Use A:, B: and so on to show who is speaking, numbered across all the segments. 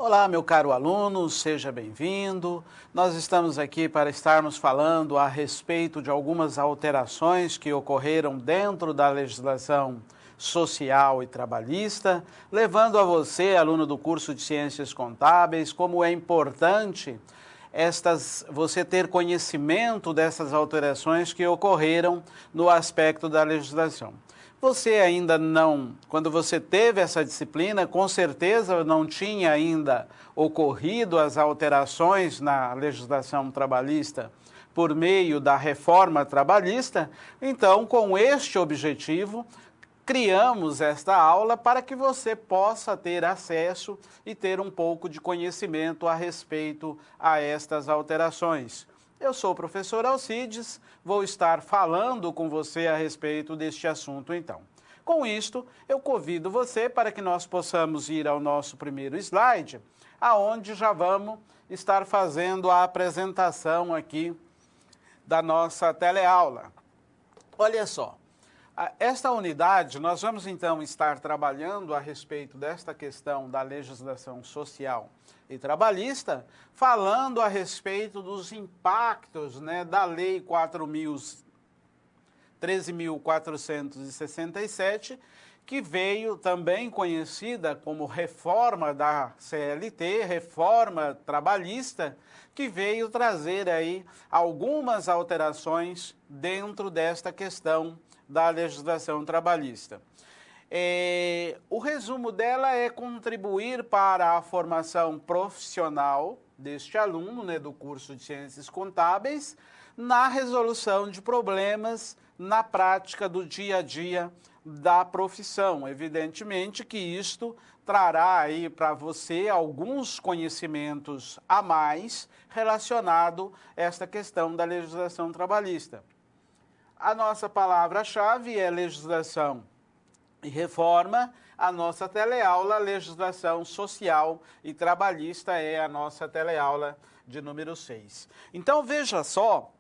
A: Olá, meu caro aluno, seja bem-vindo. Nós estamos aqui para estarmos falando a respeito de algumas alterações que ocorreram dentro da legislação social e trabalhista, levando a você, aluno do curso de Ciências Contábeis, como é importante você ter conhecimento dessas alterações que ocorreram no aspecto da legislação. Você ainda não, quando você teve essa disciplina, com certeza não tinha ainda ocorrido as alterações na legislação trabalhista por meio da reforma trabalhista. Então, com este objetivo, criamos esta aula para que você possa ter acesso e ter um pouco de conhecimento a respeito a estas alterações. Eu sou o professor Alcides, vou estar falando com você a respeito deste assunto então. Com isto, eu convido você para que nós possamos ir ao nosso primeiro slide, aonde já vamos estar fazendo a apresentação aqui da nossa teleaula. Olha só, esta unidade nós vamos então estar trabalhando a respeito desta questão da legislação social e trabalhista, falando a respeito dos impactos, da Lei 13.467, que veio também conhecida como reforma da CLT, reforma trabalhista, que veio trazer aí algumas alterações dentro desta questão da legislação trabalhista. O resumo dela é contribuir para a formação profissional deste aluno, do curso de Ciências Contábeis, na resolução de problemas na prática do dia a dia da profissão. Evidentemente que isto trará aí para você alguns conhecimentos a mais relacionado a esta questão da legislação trabalhista. A nossa palavra-chave é legislação e reforma. A nossa teleaula, legislação social e trabalhista, é a nossa teleaula de número 6. Então, veja só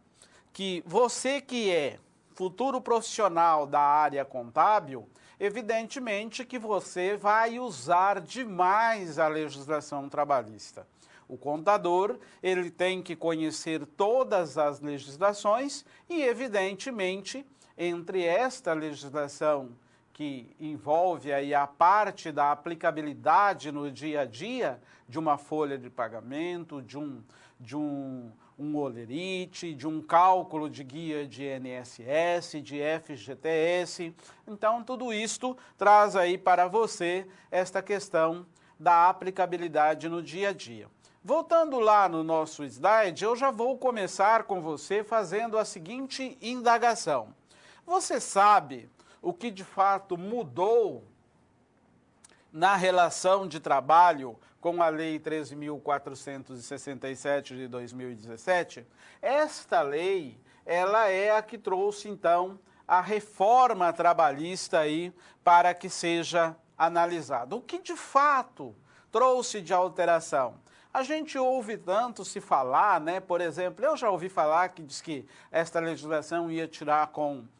A: que você que é futuro profissional da área contábil, evidentemente que você vai usar demais a legislação trabalhista. O contador, ele tem que conhecer todas as legislações e, evidentemente, entre esta legislação que envolve aí a parte da aplicabilidade no dia a dia de uma folha de pagamento, de um holerite, de um cálculo de guia de INSS, de FGTS. Então, tudo isto traz aí para você esta questão da aplicabilidade no dia a dia. Voltando lá no nosso slide, eu já vou começar com você fazendo a seguinte indagação. Você sabe o que de fato mudou na relação de trabalho com a Lei 13.467 de 2017? Esta lei, ela é a que trouxe então a reforma trabalhista aí para que seja analisada. O que de fato trouxe de alteração? A gente ouve tanto se falar, por exemplo, eu já ouvi falar que diz que esta legislação ia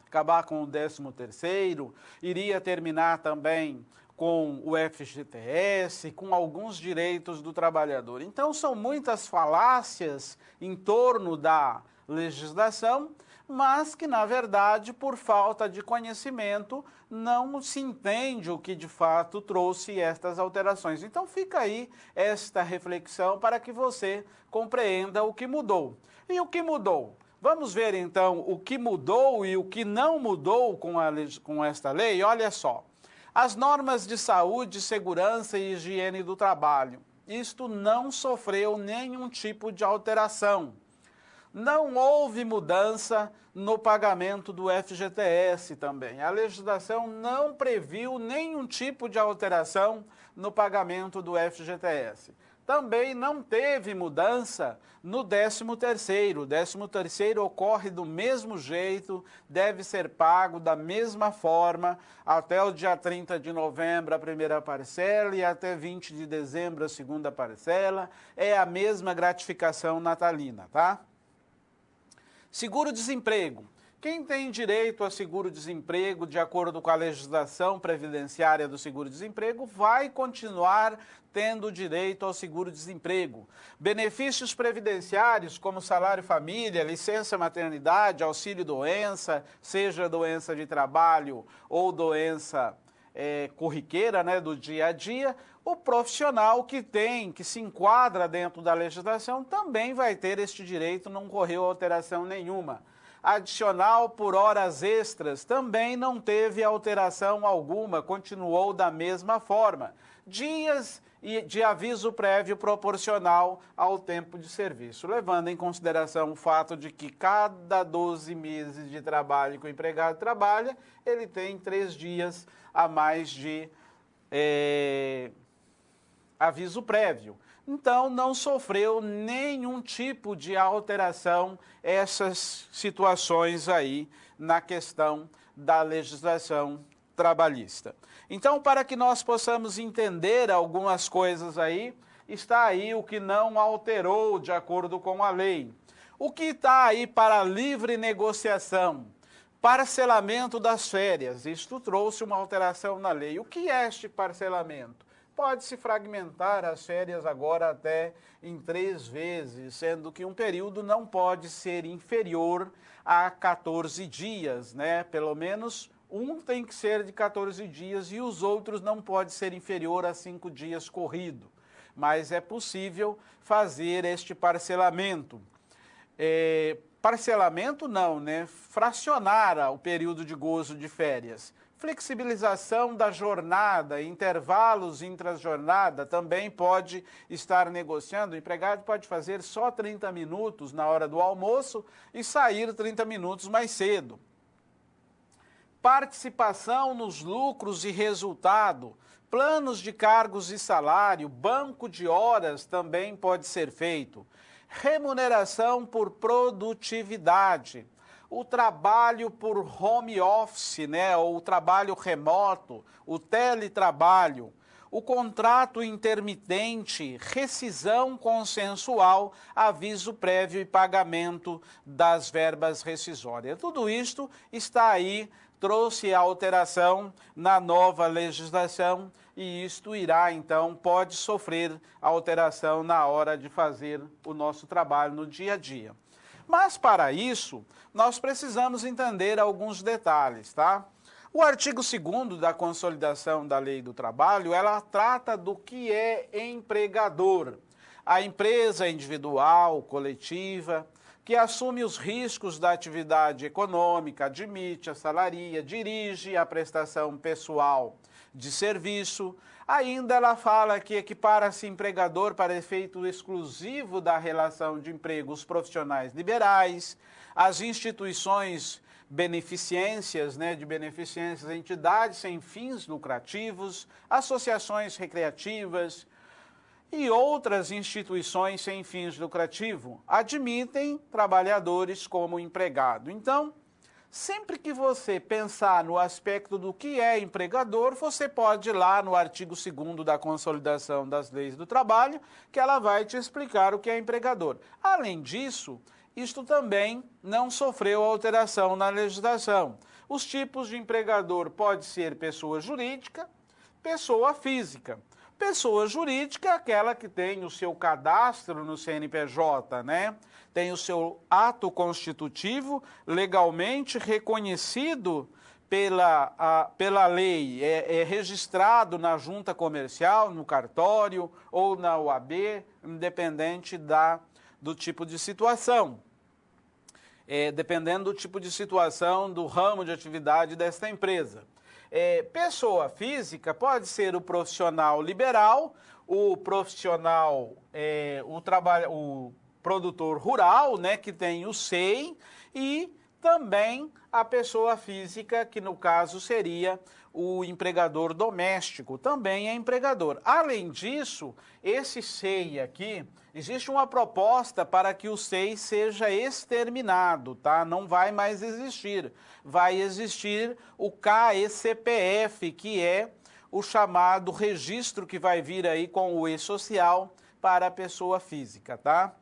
A: acabar com o 13º, iria terminar também com o FGTS, com alguns direitos do trabalhador. Então, são muitas falácias em torno da legislação, mas que, na verdade, por falta de conhecimento, não se entende o que de fato trouxe estas alterações. Então, fica aí esta reflexão para que você compreenda o que mudou. E o que mudou? Vamos ver, então, o que mudou e o que não mudou com esta lei? Olha só, as normas de saúde, segurança e higiene do trabalho. Isto não sofreu nenhum tipo de alteração. Não houve mudança no pagamento do FGTS também. A legislação não previu nenhum tipo de alteração no pagamento do FGTS. Também não teve mudança no 13º. O 13º ocorre do mesmo jeito, deve ser pago da mesma forma, até o dia 30 de novembro a primeira parcela e até 20 de dezembro a segunda parcela. É a mesma gratificação natalina, tá? Seguro-desemprego. Quem tem direito a seguro-desemprego, de acordo com a legislação previdenciária do seguro-desemprego, vai continuar tendo direito ao seguro-desemprego. Benefícios previdenciários, como salário-família, licença-maternidade, auxílio-doença, seja doença de trabalho ou doença corriqueira, né, do dia a dia, o profissional que se enquadra dentro da legislação, também vai ter este direito, não correu alteração nenhuma. Adicional por horas extras também não teve alteração alguma, continuou da mesma forma. Dias de aviso prévio proporcional ao tempo de serviço, levando em consideração o fato de que cada 12 meses de trabalho que o empregado trabalha, ele tem 3 dias a mais de aviso prévio. Então, não sofreu nenhum tipo de alteração essas situações aí na questão da legislação trabalhista. Então, para que nós possamos entender algumas coisas aí, está aí o que não alterou de acordo com a lei. O que está aí para livre negociação? Parcelamento das férias. Isto trouxe uma alteração na lei. O que é este parcelamento? Pode-se fragmentar as férias agora até em 3 vezes, sendo que um período não pode ser inferior a 14 dias, né? Pelo menos um tem que ser de 14 dias e os outros não pode ser inferior a 5 dias corrido. Mas é possível fazer este parcelamento. Parcelamento não, né? Fracionar o período de gozo de férias. Flexibilização da jornada, intervalos intra-jornada, também pode estar negociando. O empregado pode fazer só 30 minutos na hora do almoço e sair 30 minutos mais cedo. Participação nos lucros e resultado, planos de cargos e salário, banco de horas também pode ser feito. Remuneração por produtividade. O trabalho por home office, né, ou o trabalho remoto, o teletrabalho, o contrato intermitente, rescisão consensual, aviso prévio e pagamento das verbas rescisórias. Tudo isto está aí, trouxe alteração na nova legislação e isto irá, então, pode sofrer alteração na hora de fazer o nosso trabalho no dia a dia. Mas, para isso, nós precisamos entender alguns detalhes, tá? O artigo 2º da Consolidação da Lei do Trabalho, ela trata do que é empregador. A empresa individual, coletiva, que assume os riscos da atividade econômica, admite, assalaria, dirige a prestação pessoal de serviço. Ainda ela fala que equipara-se empregador para efeito exclusivo da relação de emprego os profissionais liberais, as instituições beneficências, de beneficências, entidades sem fins lucrativos, associações recreativas e outras instituições sem fins lucrativos admitem trabalhadores como empregado. Então, sempre que você pensar no aspecto do que é empregador, você pode ir lá no artigo 2º da Consolidação das Leis do Trabalho, que ela vai te explicar o que é empregador. Além disso, isto também não sofreu alteração na legislação. Os tipos de empregador pode ser pessoa jurídica, pessoa física. Pessoa jurídica é aquela que tem o seu cadastro no CNPJ, né? Tem o seu ato constitutivo legalmente reconhecido pela lei, é registrado na junta comercial, no cartório ou na OAB, independente do tipo de situação. Dependendo do tipo de situação, do ramo de atividade desta empresa. Pessoa física pode ser o profissional liberal, o profissional, o produtor rural, né, que tem o SEI, e também a pessoa física, que no caso seria o empregador doméstico, também é empregador. Além disso, esse SEI aqui, existe uma proposta para que o SEI seja exterminado, tá? Não vai mais existir. Vai existir o CAECPF, que é o chamado registro que vai vir aí com o e-social para a pessoa física, tá?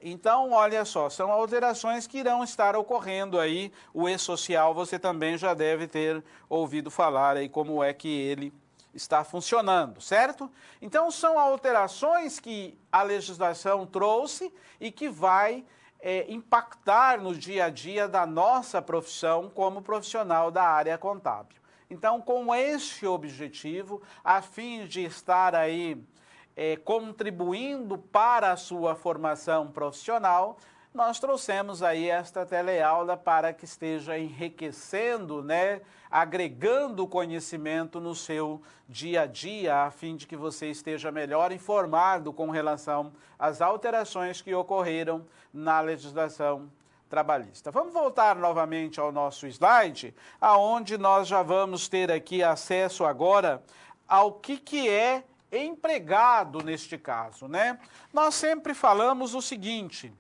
A: Então, olha só, são alterações que irão estar ocorrendo aí. O e-social você também já deve ter ouvido falar aí como é que ele está funcionando, certo? Então, são alterações que a legislação trouxe e que vai impactar no dia a dia da nossa profissão como profissional da área contábil. Então, com esse objetivo, a fim de estar aí contribuindo para a sua formação profissional, nós trouxemos aí esta teleaula para que esteja enriquecendo, né, agregando conhecimento no seu dia a dia, a fim de que você esteja melhor informado com relação às alterações que ocorreram na legislação trabalhista. Vamos voltar novamente ao nosso slide, aonde nós já vamos ter aqui acesso agora ao que é empregado neste caso, né? Nós sempre falamos o seguinte,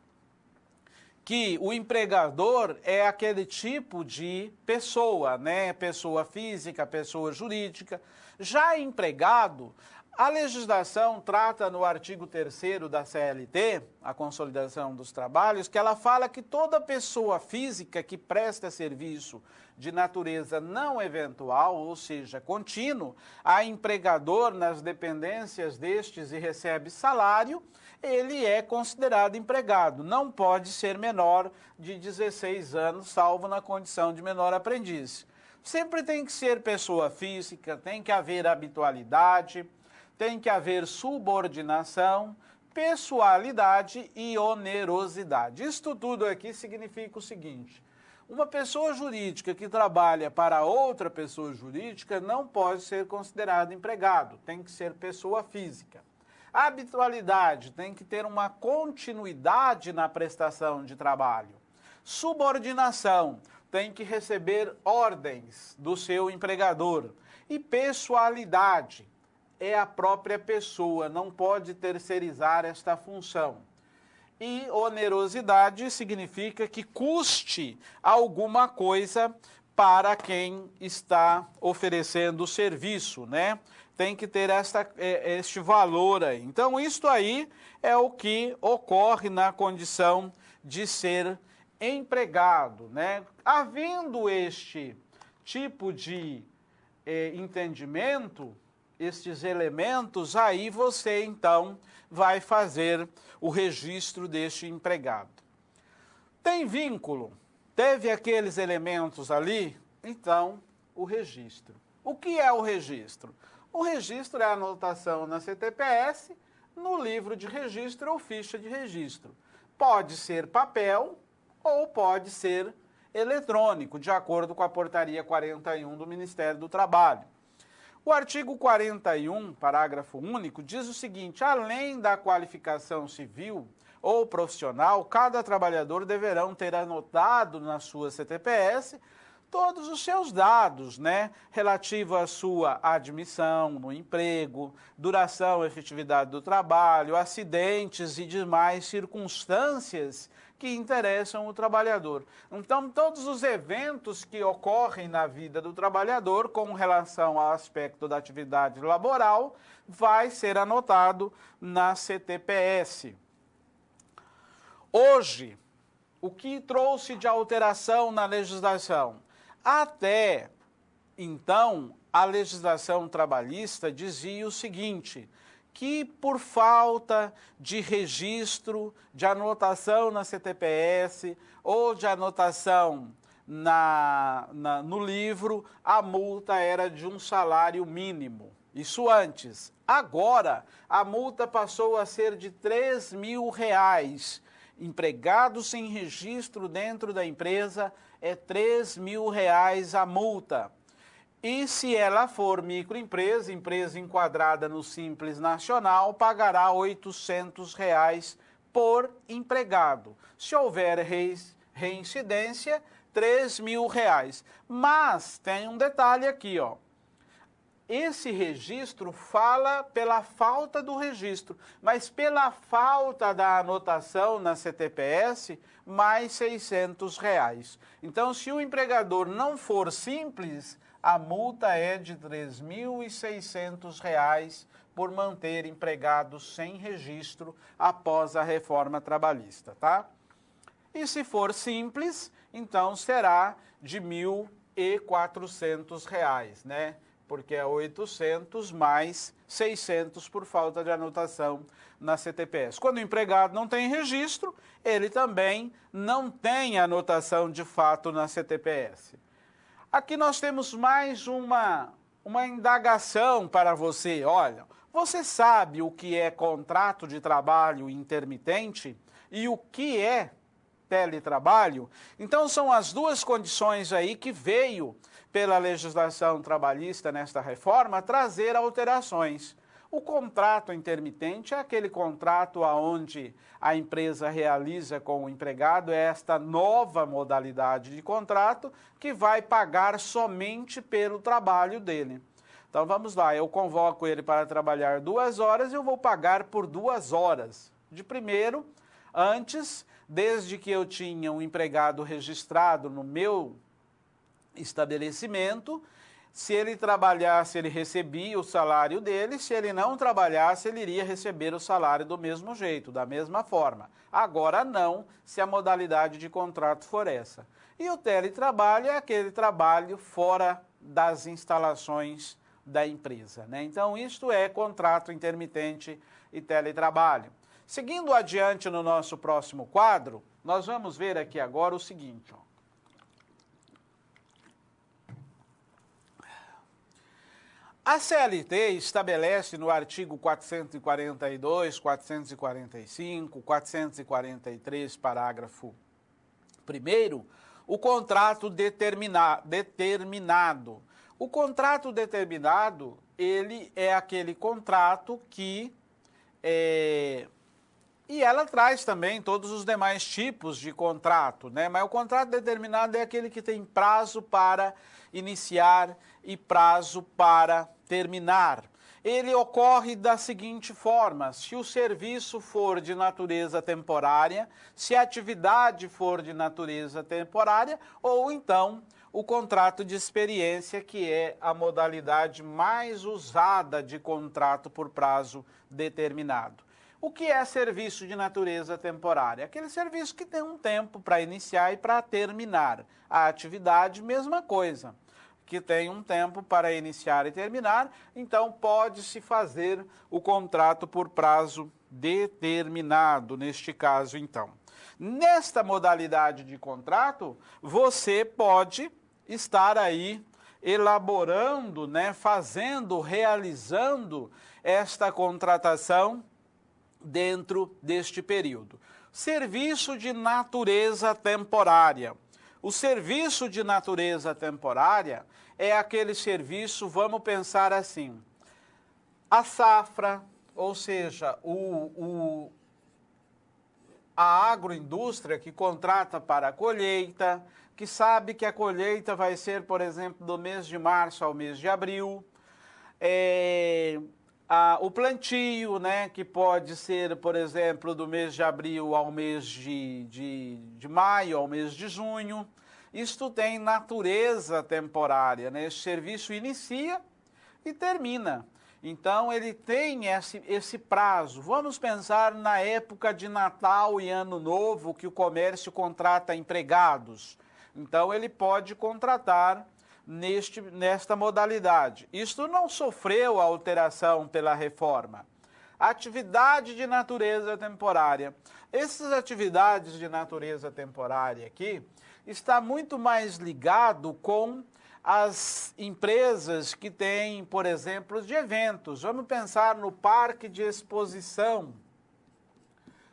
A: que o empregador é aquele tipo de pessoa, né? Pessoa física, pessoa jurídica. Já empregado, a legislação trata no artigo 3º da CLT, a Consolidação dos Trabalhos, que ela fala que toda pessoa física que presta serviço de natureza não eventual, ou seja, contínuo, a empregador nas dependências destes e recebe salário, ele é considerado empregado, não pode ser menor de 16 anos, salvo na condição de menor aprendiz. Sempre tem que ser pessoa física, tem que haver habitualidade, tem que haver subordinação, pessoalidade e onerosidade. Isto tudo aqui significa o seguinte: uma pessoa jurídica que trabalha para outra pessoa jurídica não pode ser considerado empregado, tem que ser pessoa física. A habitualidade tem que ter uma continuidade na prestação de trabalho. Subordinação tem que receber ordens do seu empregador. E pessoalidade é a própria pessoa, não pode terceirizar esta função. E onerosidade significa que custe alguma coisa para quem está oferecendo o serviço, né? Tem que ter este valor aí. Então, isto aí é o que ocorre na condição de ser empregado, né? Havendo este tipo de entendimento, estes elementos, aí você, então, vai fazer o registro deste empregado. Tem vínculo? Teve aqueles elementos ali? Então, o registro. O que é o registro? O registro é a anotação na CTPS, no livro de registro ou ficha de registro. Pode ser papel ou pode ser eletrônico, de acordo com a portaria 41 do Ministério do Trabalho. O artigo 41, parágrafo único, diz o seguinte: além da qualificação civil ou profissional, cada trabalhador deverão ter anotado na sua CTPS todos os seus dados, né, relativo à sua admissão no emprego, duração e efetividade do trabalho, acidentes e demais circunstâncias que interessam o trabalhador. Então, todos os eventos que ocorrem na vida do trabalhador com relação ao aspecto da atividade laboral vai ser anotado na CTPS. Hoje, o que trouxe de alteração na legislação? Até então, a legislação trabalhista dizia o seguinte, que por falta de registro, de anotação na CTPS ou de anotação no livro, a multa era de um salário mínimo. Isso antes. Agora, a multa passou a ser de R$3.000. Empregado sem registro dentro da empresa é R$3.000 a multa. E se ela for microempresa, empresa enquadrada no Simples Nacional, pagará R$800 por empregado. Se houver reincidência, R$3.000. Mas tem um detalhe aqui, ó. Esse registro fala pela falta do registro, mas pela falta da anotação na CTPS, mais R$600. Então, se o empregador não for simples, a multa é de R$3.600 por manter empregados sem registro após a reforma trabalhista, tá? E se for simples, então será de R$ 1.400, né? Porque é 800 mais 600 por falta de anotação na CTPS. Quando o empregado não tem registro, ele também não tem anotação de fato na CTPS. Aqui nós temos mais uma indagação para você. Olha, você sabe o que é contrato de trabalho intermitente e o que é teletrabalho? Então são as duas condições aí que veio pela legislação trabalhista nesta reforma trazer alterações. O contrato intermitente é aquele contrato onde a empresa realiza com o empregado esta nova modalidade de contrato que vai pagar somente pelo trabalho dele. Então vamos lá, eu convoco ele para trabalhar 2 horas e eu vou pagar por 2 horas. De primeiro, antes, desde que eu tinha um empregado registrado no meu estabelecimento, se ele trabalhasse, ele recebia o salário dele, se ele não trabalhasse, ele iria receber o salário do mesmo jeito, da mesma forma. Agora não, se a modalidade de contrato for essa. E o teletrabalho é aquele trabalho fora das instalações da empresa, né? Então, isto é contrato intermitente e teletrabalho. Seguindo adiante no nosso próximo quadro, nós vamos ver aqui agora o seguinte, ó. A CLT estabelece no artigo 442, 445, 443, parágrafo 1º, o contrato determinado. O contrato determinado, ele é aquele contrato que... E ela traz também todos os demais tipos de contrato, né? Mas o contrato determinado é aquele que tem prazo para iniciar e prazo para terminar. Ele ocorre da seguinte forma: se o serviço for de natureza temporária, se a atividade for de natureza temporária, ou então o contrato de experiência, que é a modalidade mais usada de contrato por prazo determinado. O que é serviço de natureza temporária? Aquele serviço que tem um tempo para iniciar e para terminar. A atividade, mesma coisa, que tem um tempo para iniciar e terminar, então pode-se fazer o contrato por prazo determinado, neste caso, então. Nesta modalidade de contrato, você pode estar aí elaborando, né, fazendo, realizando esta contratação dentro deste período. Serviço de natureza temporária. O serviço de natureza temporária é aquele serviço, vamos pensar assim, a safra, ou seja, a agroindústria que contrata para a colheita, que sabe que a colheita vai ser, por exemplo, do mês de março ao mês de abril, o plantio, né, que pode ser, por exemplo, do mês de abril ao mês de maio, ao mês de junho. Isto tem natureza temporária, né? Esse serviço inicia e termina. Então, ele tem esse prazo. Vamos pensar na época de Natal e Ano Novo, que o comércio contrata empregados. Então, ele pode contratar nesta modalidade. Isto não sofreu alteração pela reforma. Atividade de natureza temporária. Essas atividades de natureza temporária aqui está muito mais ligado com as empresas que têm, por exemplo, de eventos. Vamos pensar no parque de exposição.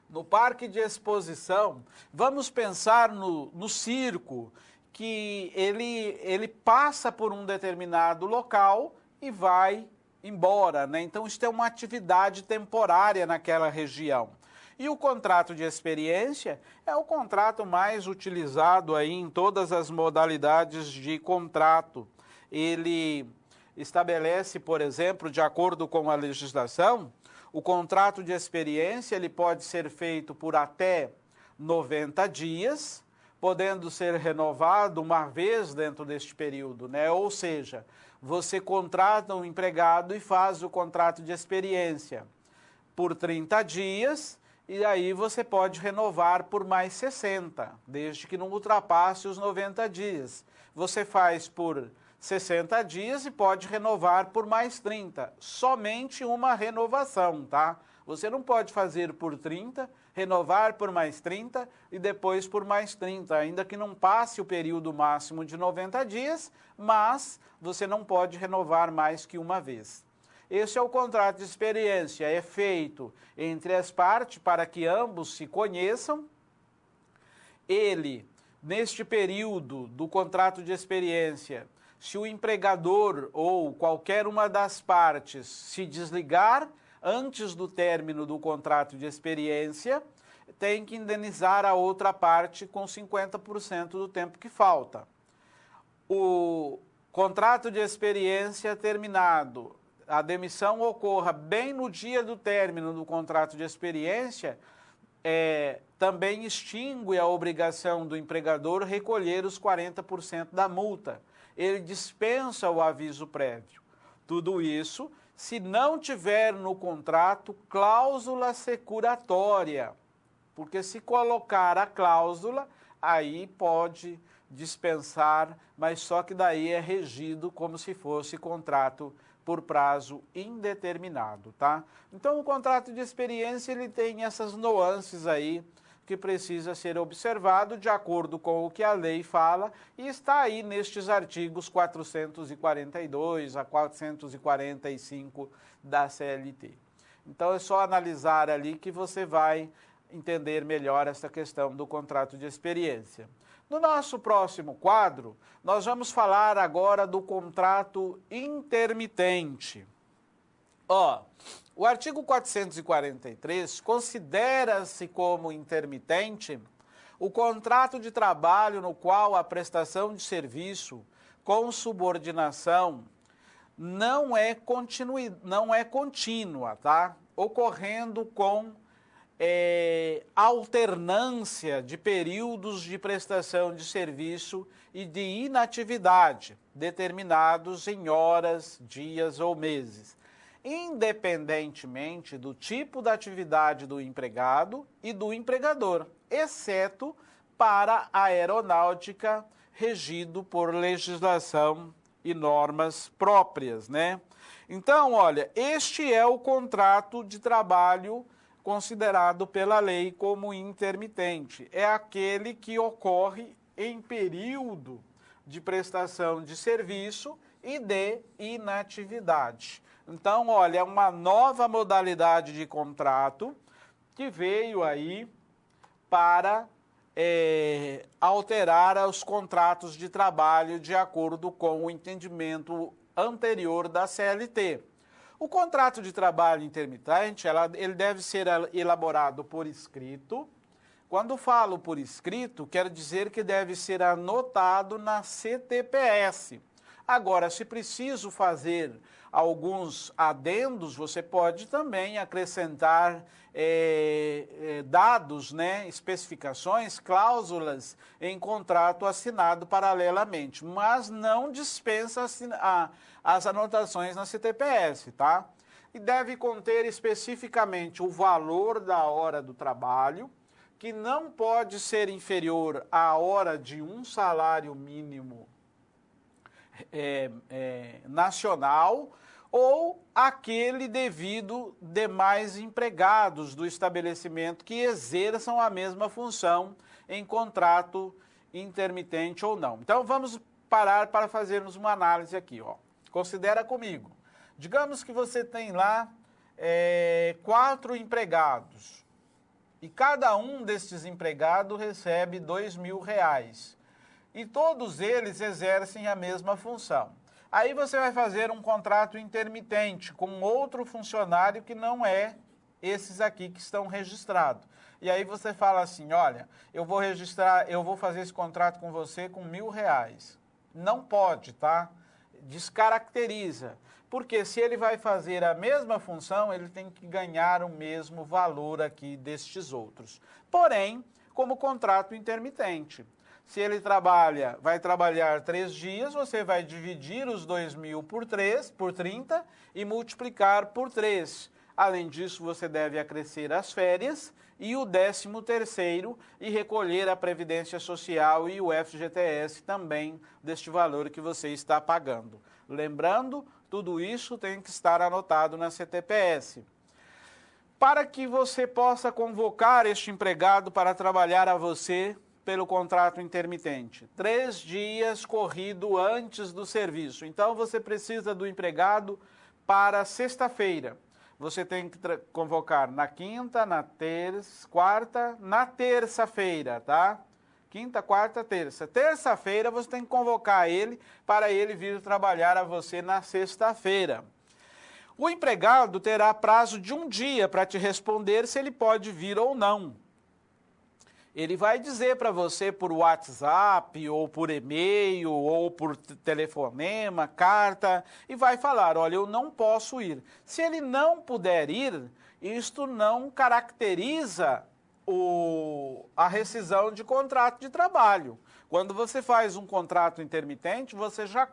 A: No parque de exposição, vamos pensar no circo, que ele passa por um determinado local e vai embora, né? Então, isso é uma atividade temporária naquela região. E o contrato de experiência é o contrato mais utilizado aí em todas as modalidades de contrato. Ele estabelece, por exemplo, de acordo com a legislação, o contrato de experiência ele pode ser feito por até 90 dias, podendo ser renovado uma vez dentro deste período, né? Ou seja, você contrata um empregado e faz o contrato de experiência por 30 dias, e aí você pode renovar por mais 60, desde que não ultrapasse os 90 dias. Você faz por 60 dias e pode renovar por mais 30. Somente uma renovação, tá? Você não pode fazer por 30, renovar por mais 30 e depois por mais 30, ainda que não passe o período máximo de 90 dias, mas você não pode renovar mais que uma vez. Esse é o contrato de experiência, é feito entre as partes para que ambos se conheçam. Ele, neste período do contrato de experiência, se o empregador ou qualquer uma das partes se desligar antes do término do contrato de experiência, tem que indenizar a outra parte com 50% do tempo que falta. O contrato de experiência terminado, a demissão ocorra bem no dia do término do contrato de experiência, também extingue a obrigação do empregador recolher os 40% da multa. Ele dispensa o aviso prévio. Tudo isso se não tiver no contrato cláusula securatória, porque se colocar a cláusula, aí pode dispensar, mas só que daí é regido como se fosse contrato por prazo indeterminado, tá? Então, o contrato de experiência, ele tem essas nuances aí que precisa ser observado de acordo com o que a lei fala e está aí nestes artigos 442 a 445 da CLT. Então, é só analisar ali que você vai entender melhor essa questão do contrato de experiência. No nosso próximo quadro, nós vamos falar agora do contrato intermitente. O artigo 443 considera-se como intermitente o contrato de trabalho no qual a prestação de serviço com subordinação não é contínua, tá? Ocorrendo com alternância de períodos de prestação de serviço e de inatividade, determinados em horas, dias ou meses, independentemente do tipo da atividade do empregado e do empregador, exceto para a aeronáutica, regido por legislação e normas próprias, né? Então, olha, este é o contrato de trabalho considerado pela lei como intermitente. É aquele que ocorre em período de prestação de serviço e de inatividade. Então, olha, é uma nova modalidade de contrato que veio aí para alterar os contratos de trabalho de acordo com o entendimento anterior da CLT. O contrato de trabalho intermitente, ele deve ser elaborado por escrito. Quando falo por escrito, quero dizer que deve ser anotado na CTPS. Agora, se preciso fazer alguns adendos, você pode também acrescentar dados, né, especificações, cláusulas em contrato assinado paralelamente, mas não dispensa as anotações na CTPS, tá? E deve conter especificamente o valor da hora do trabalho, que não pode ser inferior à hora de um salário mínimo nacional ou aquele devido demais empregados do estabelecimento que exerçam a mesma função em contrato intermitente ou não. Então, vamos parar para fazermos uma análise aqui, ó. Considera comigo. Digamos que você tem lá 4 empregados e cada um destes empregados recebe R$2.000 e todos eles exercem a mesma função. Aí você vai fazer um contrato intermitente com outro funcionário que não é esses aqui que estão registrados. E aí você fala assim, olha, eu vou fazer esse contrato com você com R$1.000. Não pode, tá? Descaracteriza. Porque se ele vai fazer a mesma função, ele tem que ganhar o mesmo valor aqui destes outros. Porém, como contrato intermitente. Se ele vai trabalhar 3 dias, você vai dividir os 2.000 por 30 e multiplicar por 3. Além disso, você deve acrescer as férias e o 13º e recolher a Previdência Social e o FGTS também deste valor que você está pagando. Lembrando, tudo isso tem que estar anotado na CTPS. Para que você possa convocar este empregado para trabalhar a você pelo contrato intermitente, 3 dias corrido antes do serviço. Então, você precisa do empregado para sexta-feira. Você tem que convocar na quinta, na quarta, na terça-feira, tá? Quinta, quarta, terça. Terça-feira você tem que convocar ele para ele vir trabalhar a você na sexta-feira. O empregado terá prazo de 1 dia para te responder se ele pode vir ou não. Ele vai dizer para você por WhatsApp, ou por e-mail, ou por telefonema, carta, e vai falar, olha, eu não posso ir. Se ele não puder ir, isto não caracteriza a rescisão de contrato de trabalho. Quando você faz um contrato intermitente, você já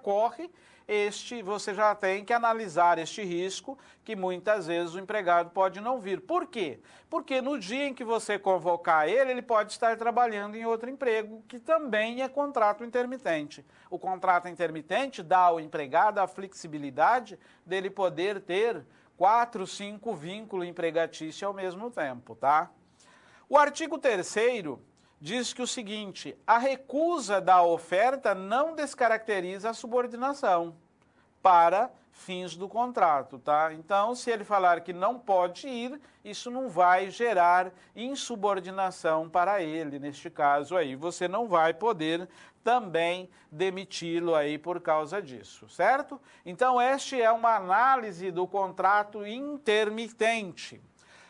A: você já tem que analisar este risco que muitas vezes o empregado pode não vir. Por quê? Porque no dia em que você convocar ele pode estar trabalhando em outro emprego, que também é contrato intermitente. O contrato intermitente dá ao empregado a flexibilidade dele poder ter 4, 5 vínculos empregatícios ao mesmo tempo, tá? O artigo 3º diz que o seguinte, a recusa da oferta não descaracteriza a subordinação para fins do contrato, tá? Então, se ele falar que não pode ir, isso não vai gerar insubordinação para ele, neste caso aí. Você não vai poder também demiti-lo aí por causa disso, certo? Então, esta é uma análise do contrato intermitente.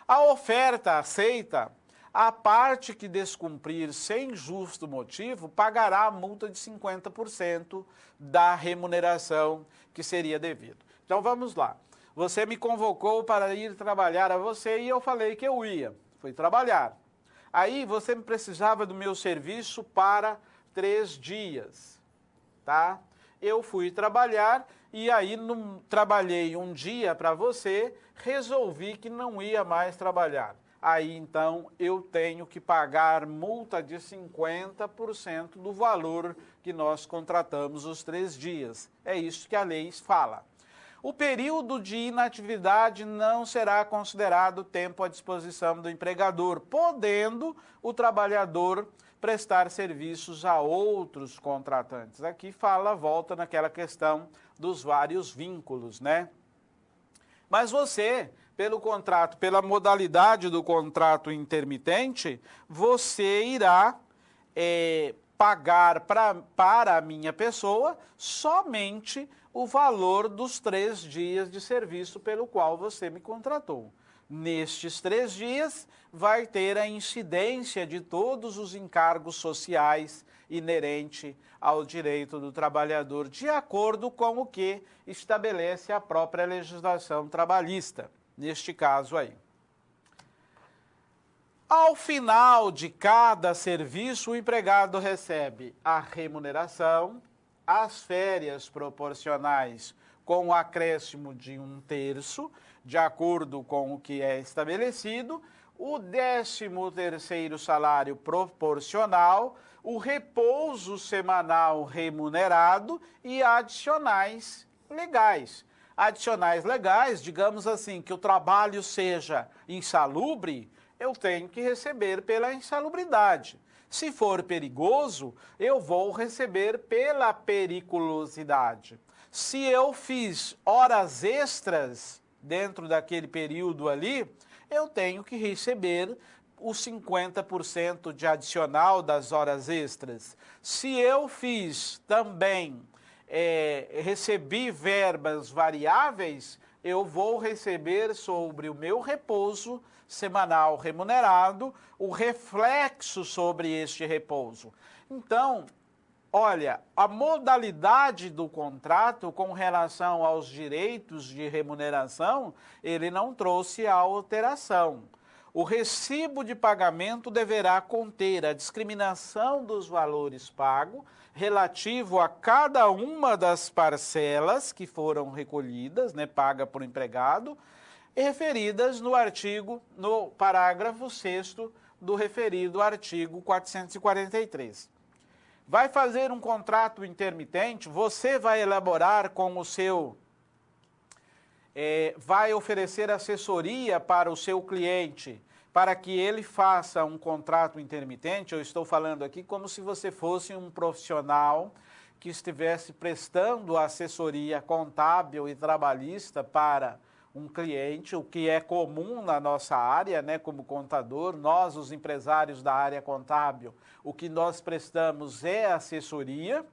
A: A oferta aceita, a parte que descumprir sem justo motivo pagará a multa de 50% da remuneração que seria devido. Então vamos lá. Você me convocou para ir trabalhar a você e eu falei que eu ia. Fui trabalhar. Aí você me precisava do meu serviço para 3 dias, tá? Eu fui trabalhar e aí trabalhei 1 dia para você, resolvi que não ia mais trabalhar. Aí, então, eu tenho que pagar multa de 50% do valor que nós contratamos os 3 dias. É isso que a lei fala. O período de inatividade não será considerado tempo à disposição do empregador, podendo o trabalhador prestar serviços a outros contratantes. Aqui volta naquela questão dos vários vínculos, né? Mas você, pelo contrato, pela modalidade do contrato intermitente, você irá pagar para a minha pessoa somente o valor dos 3 dias de serviço pelo qual você me contratou. Nestes 3 dias, vai ter a incidência de todos os encargos sociais inerente ao direito do trabalhador, de acordo com o que estabelece a própria legislação trabalhista, neste caso aí. Ao final de cada serviço, o empregado recebe a remuneração, as férias proporcionais com o acréscimo de 1/3, de acordo com o que é estabelecido, o 13º salário proporcional, o repouso semanal remunerado e adicionais legais. Adicionais legais, digamos assim, que o trabalho seja insalubre, eu tenho que receber pela insalubridade. Se for perigoso, eu vou receber pela periculosidade. Se eu fiz horas extras dentro daquele período ali, eu tenho que receber os 50% de adicional das horas extras. Se eu fiz também, recebi verbas variáveis, eu vou receber sobre o meu repouso semanal remunerado o reflexo sobre este repouso. Então, olha, a modalidade do contrato com relação aos direitos de remuneração, ele não trouxe alteração. o recibo de pagamento deverá conter a discriminação dos valores pagos relativo a cada uma das parcelas que foram recolhidas, né, paga por empregado, referidas no parágrafo 6º do referido artigo 443. Vai fazer um contrato intermitente, você vai elaborar com o seu... vai oferecer assessoria para o seu cliente, para que ele faça um contrato intermitente. Eu estou falando aqui como se você fosse um profissional que estivesse prestando assessoria contábil e trabalhista para um cliente, o que é comum na nossa área, né, como contador. Nós, os empresários da área contábil, o que nós prestamos é assessoria,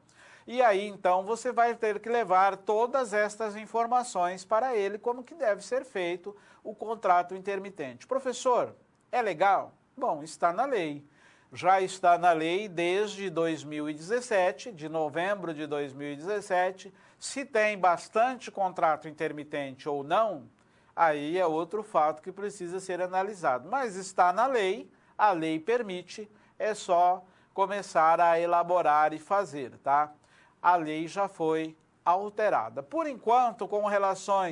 A: e aí então você vai ter que levar todas estas informações para ele, como que deve ser feito o contrato intermitente. Professor, é legal? Bom, está na lei. Já está na lei desde 2017, de novembro de 2017. Se tem bastante contrato intermitente ou não, aí é outro fato que precisa ser analisado. Mas está na lei, a lei permite, é só começar a elaborar e fazer, tá? A lei já foi alterada. Por enquanto, com relação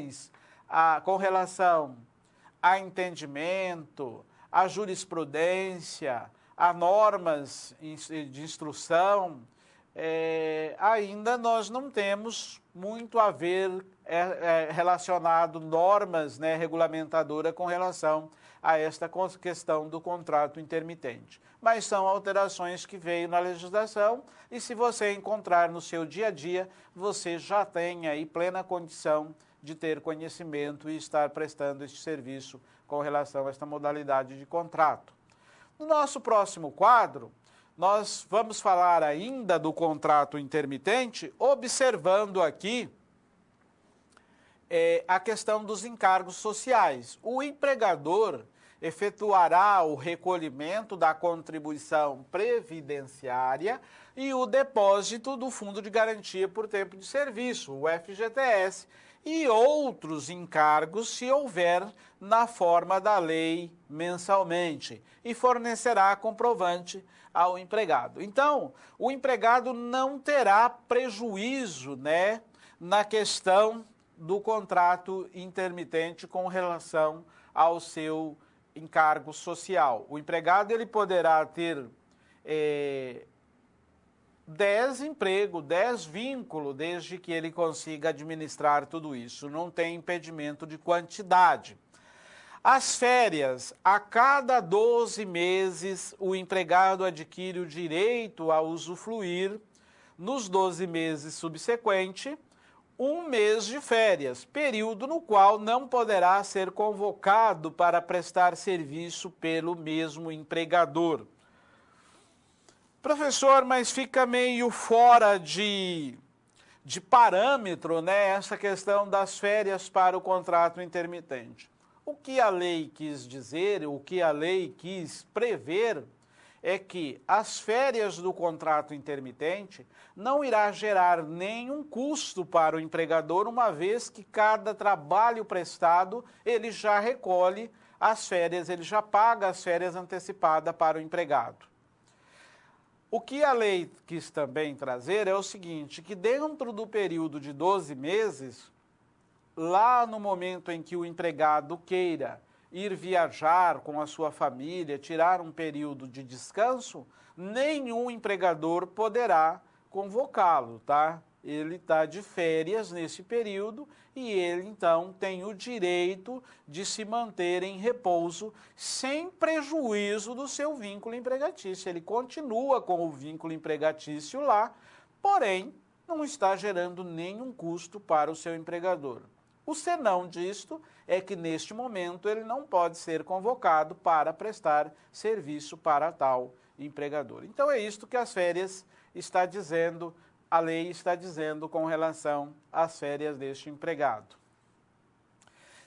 A: a entendimento, a jurisprudência, a normas de instrução, ainda nós não temos muito a ver relacionado normas, né, regulamentadora com relação a esta questão do contrato intermitente. Mas são alterações que veio na legislação, e se você encontrar no seu dia a dia, você já tem aí plena condição de ter conhecimento e estar prestando este serviço com relação a esta modalidade de contrato. No nosso próximo quadro, nós vamos falar ainda do contrato intermitente, observando aqui a questão dos encargos sociais. O empregador efetuará o recolhimento da contribuição previdenciária e o depósito do Fundo de Garantia por Tempo de Serviço, o FGTS, e outros encargos, se houver, na forma da lei mensalmente, e fornecerá comprovante ao empregado. Então, o empregado não terá prejuízo, né, na questão do contrato intermitente com relação ao seu encargo social. O empregado ele poderá ter 10 empregos, 10 vínculos, desde que ele consiga administrar tudo isso. Não tem impedimento de quantidade. As férias, a cada 12 meses, o empregado adquire o direito a usufruir, nos 12 meses subsequentes, um mês de férias, período no qual não poderá ser convocado para prestar serviço pelo mesmo empregador. Professor, mas fica meio fora de parâmetro, né, essa questão das férias para o contrato intermitente. O que a lei quis dizer, o que a lei quis prever, é que as férias do contrato intermitente não irá gerar nenhum custo para o empregador, uma vez que cada trabalho prestado, ele já recolhe as férias, ele já paga as férias antecipadas para o empregado. O que a lei quis também trazer é o seguinte, que dentro do período de 12 meses, lá no momento em que o empregado queira ir viajar com a sua família, tirar um período de descanso, nenhum empregador poderá convocá-lo, tá? Ele está de férias nesse período e ele, então, tem o direito de se manter em repouso sem prejuízo do seu vínculo empregatício. Ele continua com o vínculo empregatício lá, porém, não está gerando nenhum custo para o seu empregador. O senão disto é que, neste momento, ele não pode ser convocado para prestar serviço para tal empregador. Então, é isto que as férias está dizendo, a lei está dizendo com relação às férias deste empregado.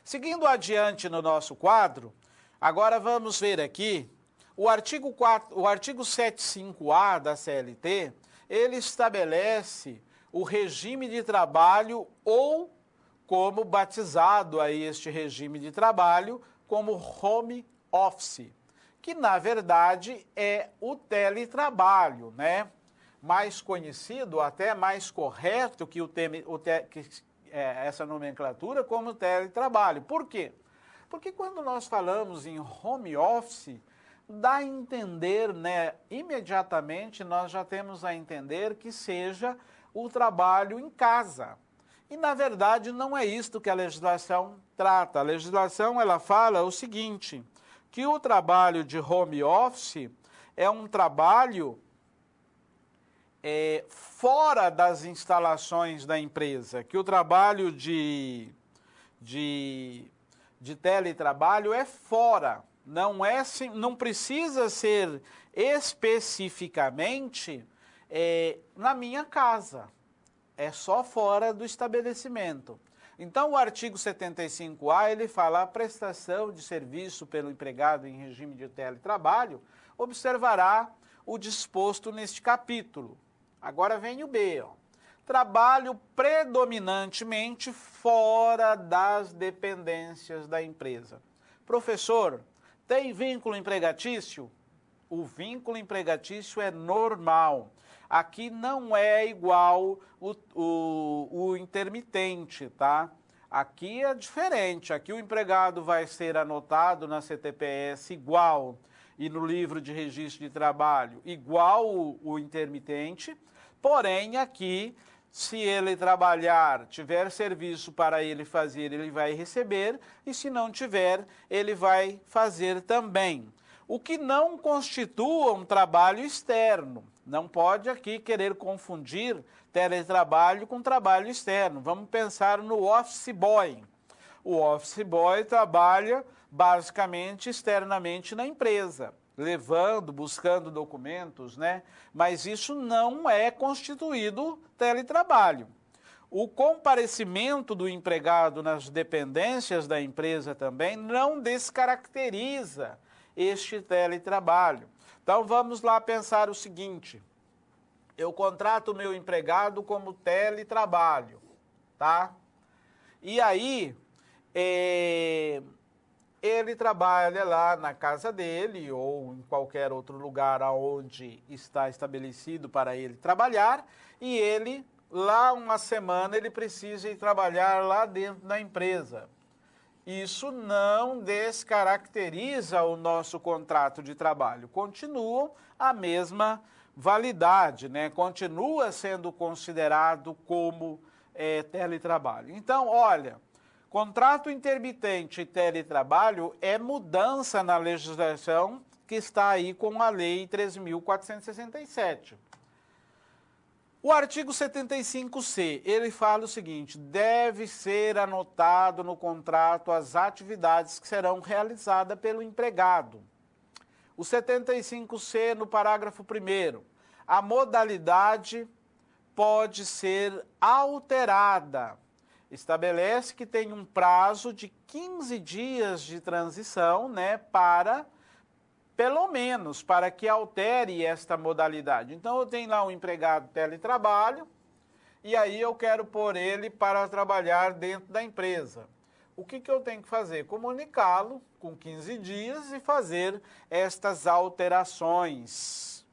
A: Seguindo adiante no nosso quadro, agora vamos ver aqui o artigo 75A da CLT, ele estabelece o regime de trabalho ou como batizado aí este regime de trabalho como home office, que na verdade é o teletrabalho, né? Mais conhecido, até mais correto que essa nomenclatura como teletrabalho. Por quê? Porque quando nós falamos em home office, dá a entender, né, imediatamente nós já temos a entender que seja o trabalho em casa. E na verdade não é isto que a legislação trata. A legislação ela fala o seguinte, que o trabalho de home office é um trabalho fora das instalações da empresa, que o trabalho de teletrabalho é fora, não precisa ser especificamente na minha casa, é só fora do estabelecimento. Então, o artigo 75A, ele fala a prestação de serviço pelo empregado em regime de teletrabalho, observará o disposto neste capítulo. Agora vem o B, ó. Trabalho predominantemente fora das dependências da empresa. Professor, tem vínculo empregatício? O vínculo empregatício é normal. Aqui não é igual o intermitente, tá? Aqui é diferente. Aqui o empregado vai ser anotado na CTPS igual e no livro de registro de trabalho igual o intermitente, porém aqui, se ele trabalhar, tiver serviço para ele fazer, ele vai receber, e se não tiver, ele vai fazer também. O que não constitua um trabalho externo. Não pode aqui querer confundir teletrabalho com trabalho externo. Vamos pensar no office boy. O office boy trabalha basicamente externamente na empresa, levando, buscando documentos, né? Mas isso não é constituído teletrabalho. O comparecimento do empregado nas dependências da empresa também não descaracteriza este teletrabalho. Então vamos lá pensar o seguinte, eu contrato o meu empregado como teletrabalho, tá? E aí, ele trabalha lá na casa dele ou em qualquer outro lugar onde está estabelecido para ele trabalhar, e ele, lá uma semana, ele precisa ir trabalhar lá dentro da empresa. Isso não descaracteriza o nosso contrato de trabalho, continua a mesma validade, né? Continua sendo considerado como teletrabalho. Então, olha, contrato intermitente e teletrabalho é mudança na legislação que está aí com a Lei 3.467. O artigo 75C, ele fala o seguinte, deve ser anotado no contrato as atividades que serão realizadas pelo empregado. O 75C, no parágrafo 1º, a modalidade pode ser alterada. Estabelece que tem um prazo de 15 dias de transição, né, pelo menos, para que altere esta modalidade. Então, eu tenho lá um empregado teletrabalho e aí eu quero pôr ele para trabalhar dentro da empresa. O que eu tenho que fazer? Comunicá-lo com 15 dias e fazer estas alterações.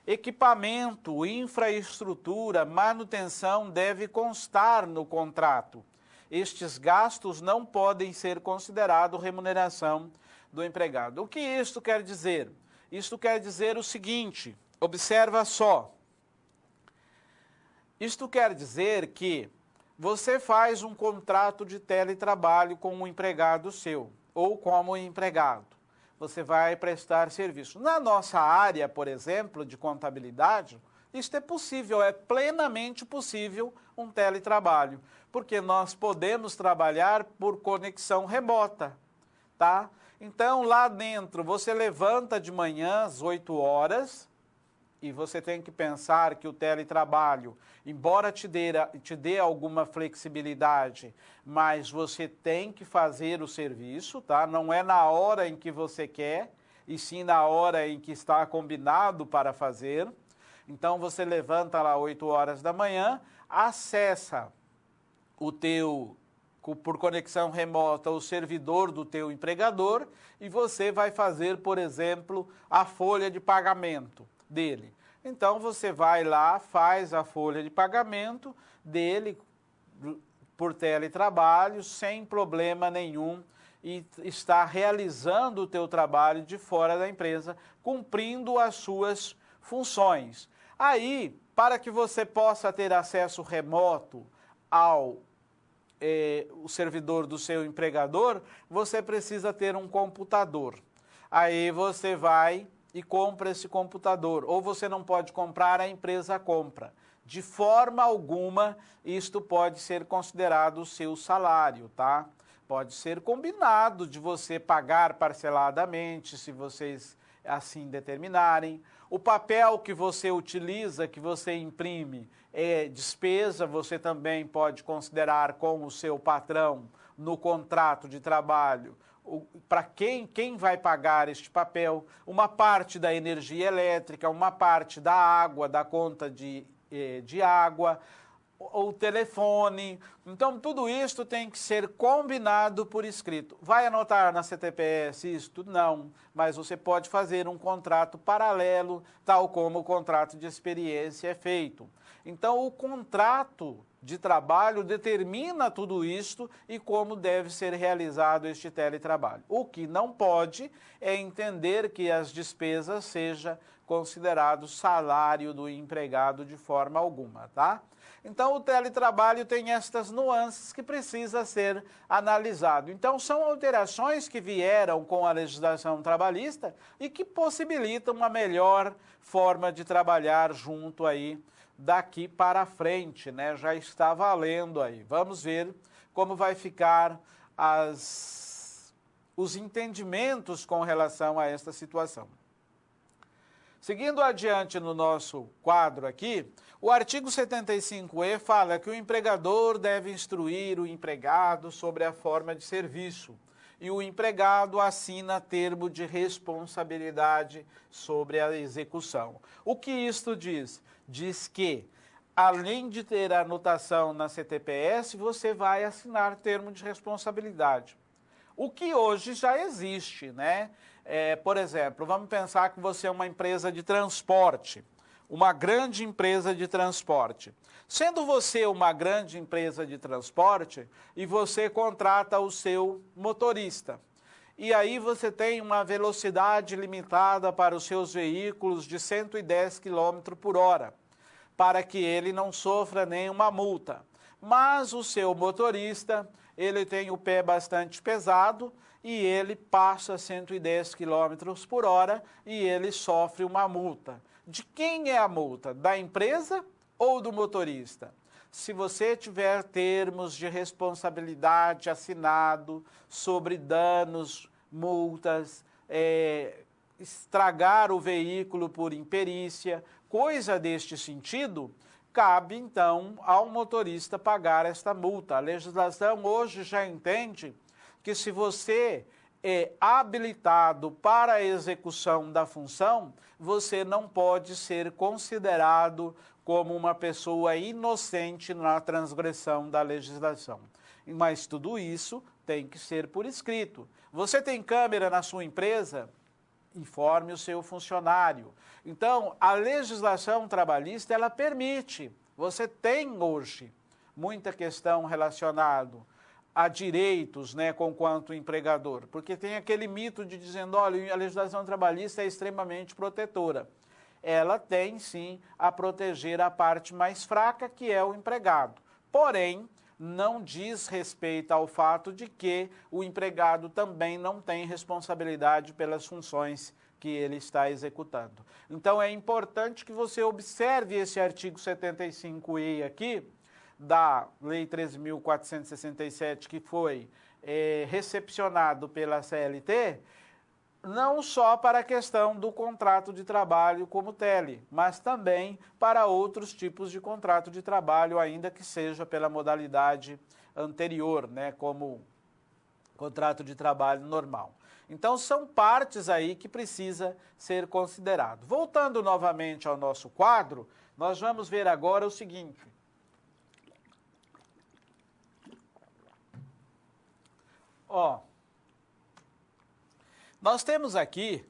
A: Equipamento, infraestrutura, manutenção deve constar no contrato. Estes gastos não podem ser considerados remuneração do empregado. O que isto quer dizer? Isto quer dizer o seguinte, observa só. Isto quer dizer que você faz um contrato de teletrabalho com um empregado seu, ou como empregado. Você vai prestar serviço. Na nossa área, por exemplo, de contabilidade, isto é possível, é plenamente possível um teletrabalho, porque nós podemos trabalhar por conexão remota, tá? Então, lá dentro, você levanta de manhã às 8 horas e você tem que pensar que o teletrabalho, embora te dê alguma flexibilidade, mas você tem que fazer o serviço, tá? Não é na hora em que você quer, e sim na hora em que está combinado para fazer. Então, você levanta lá 8 horas da manhã, acessa o teu por conexão remota o servidor do teu empregador e você vai fazer, por exemplo, a folha de pagamento dele. Então, você vai lá, faz a folha de pagamento dele por teletrabalho, sem problema nenhum, e está realizando o teu trabalho de fora da empresa, cumprindo as suas funções. Aí, para que você possa ter acesso remoto ao o servidor do seu empregador, você precisa ter um computador. Aí você vai e compra esse computador, ou você não pode comprar, a empresa compra. De forma alguma, isto pode ser considerado o seu salário, tá? Pode ser combinado de você pagar parceladamente, se vocês assim determinarem. O papel que você utiliza, que você imprime, é despesa, você também pode considerar com o seu patrão no contrato de trabalho, para quem vai pagar este papel, uma parte da energia elétrica, uma parte da água, da conta de água, ou telefone. Então, tudo isso tem que ser combinado por escrito. Vai anotar na CTPS isto? Não, mas você pode fazer um contrato paralelo, tal como o contrato de experiência é feito. Então, o contrato de trabalho determina tudo isto e como deve ser realizado este teletrabalho. O que não pode é entender que as despesas seja considerado salário do empregado de forma alguma, tá? Então, o teletrabalho tem estas nuances que precisa ser analisado. Então, são alterações que vieram com a legislação trabalhista e que possibilitam uma melhor forma de trabalhar junto aí daqui para frente, né? Já está valendo aí. Vamos ver como vai ficar os entendimentos com relação a esta situação. Seguindo adiante no nosso quadro aqui, o artigo 75E fala que o empregador deve instruir o empregado sobre a forma de serviço e o empregado assina termo de responsabilidade sobre a execução. O que isto diz? Diz que, além de ter a anotação na CTPS, você vai assinar termo de responsabilidade. O que hoje já existe, né? Por exemplo, vamos pensar que você é uma empresa de transporte, uma grande empresa de transporte. Sendo você uma grande empresa de transporte e você contrata o seu motorista, e aí você tem uma velocidade limitada para os seus veículos de 110 km por hora, para que ele não sofra nenhuma multa. Mas o seu motorista, ele tem o pé bastante pesado e ele passa 110 km por hora e ele sofre uma multa. De quem é a multa? Da empresa ou do motorista? Se você tiver termos de responsabilidade assinado sobre danos, multas, estragar o veículo por imperícia, coisa deste sentido, cabe então ao motorista pagar esta multa. A legislação hoje já entende que se você é habilitado para a execução da função, você não pode ser considerado como uma pessoa inocente na transgressão da legislação. Mas tudo isso tem que ser por escrito. Você tem câmera na sua empresa? Informe o seu funcionário. Então, a legislação trabalhista, ela permite. Você tem hoje muita questão relacionada a direitos, né, com quanto empregador, porque tem aquele mito de dizendo, olha, a legislação trabalhista é extremamente protetora. Ela tem, sim, a proteger a parte mais fraca, que é o empregado. Porém, não diz respeito ao fato de que o empregado também não tem responsabilidade pelas funções que ele está executando. Então, é importante que você observe esse artigo 75E aqui, da Lei 13.467, que foi recepcionado pela CLT, não só para a questão do contrato de trabalho como tele, mas também para outros tipos de contrato de trabalho, ainda que seja pela modalidade anterior, né, como contrato de trabalho normal. Então, são partes aí que precisa ser considerado. Voltando novamente ao nosso quadro, nós vamos ver agora o seguinte. Ó, nós temos aqui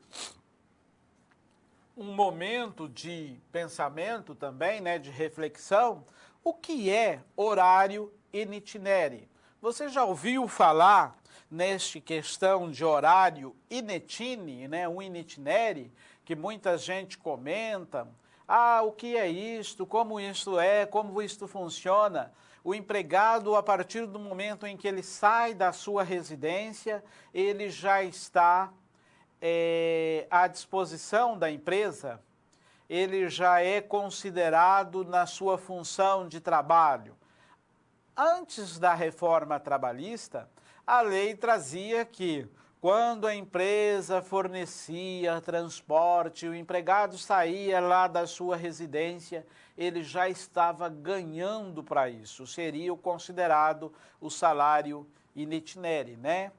A: um momento de pensamento também, né, de reflexão. O que é horário in itinere? Você já ouviu falar nesta questão de horário in itinere, né, um in itinere, que muita gente comenta? Ah, o que é isto? Como isto é? Como isto funciona? O empregado, a partir do momento em que ele sai da sua residência, ele já está à disposição da empresa, ele já é considerado na sua função de trabalho. Antes da reforma trabalhista, a lei trazia que, quando a empresa fornecia transporte, o empregado saía lá da sua residência, ele já estava ganhando para isso, seria o considerado o salário in itinere, né?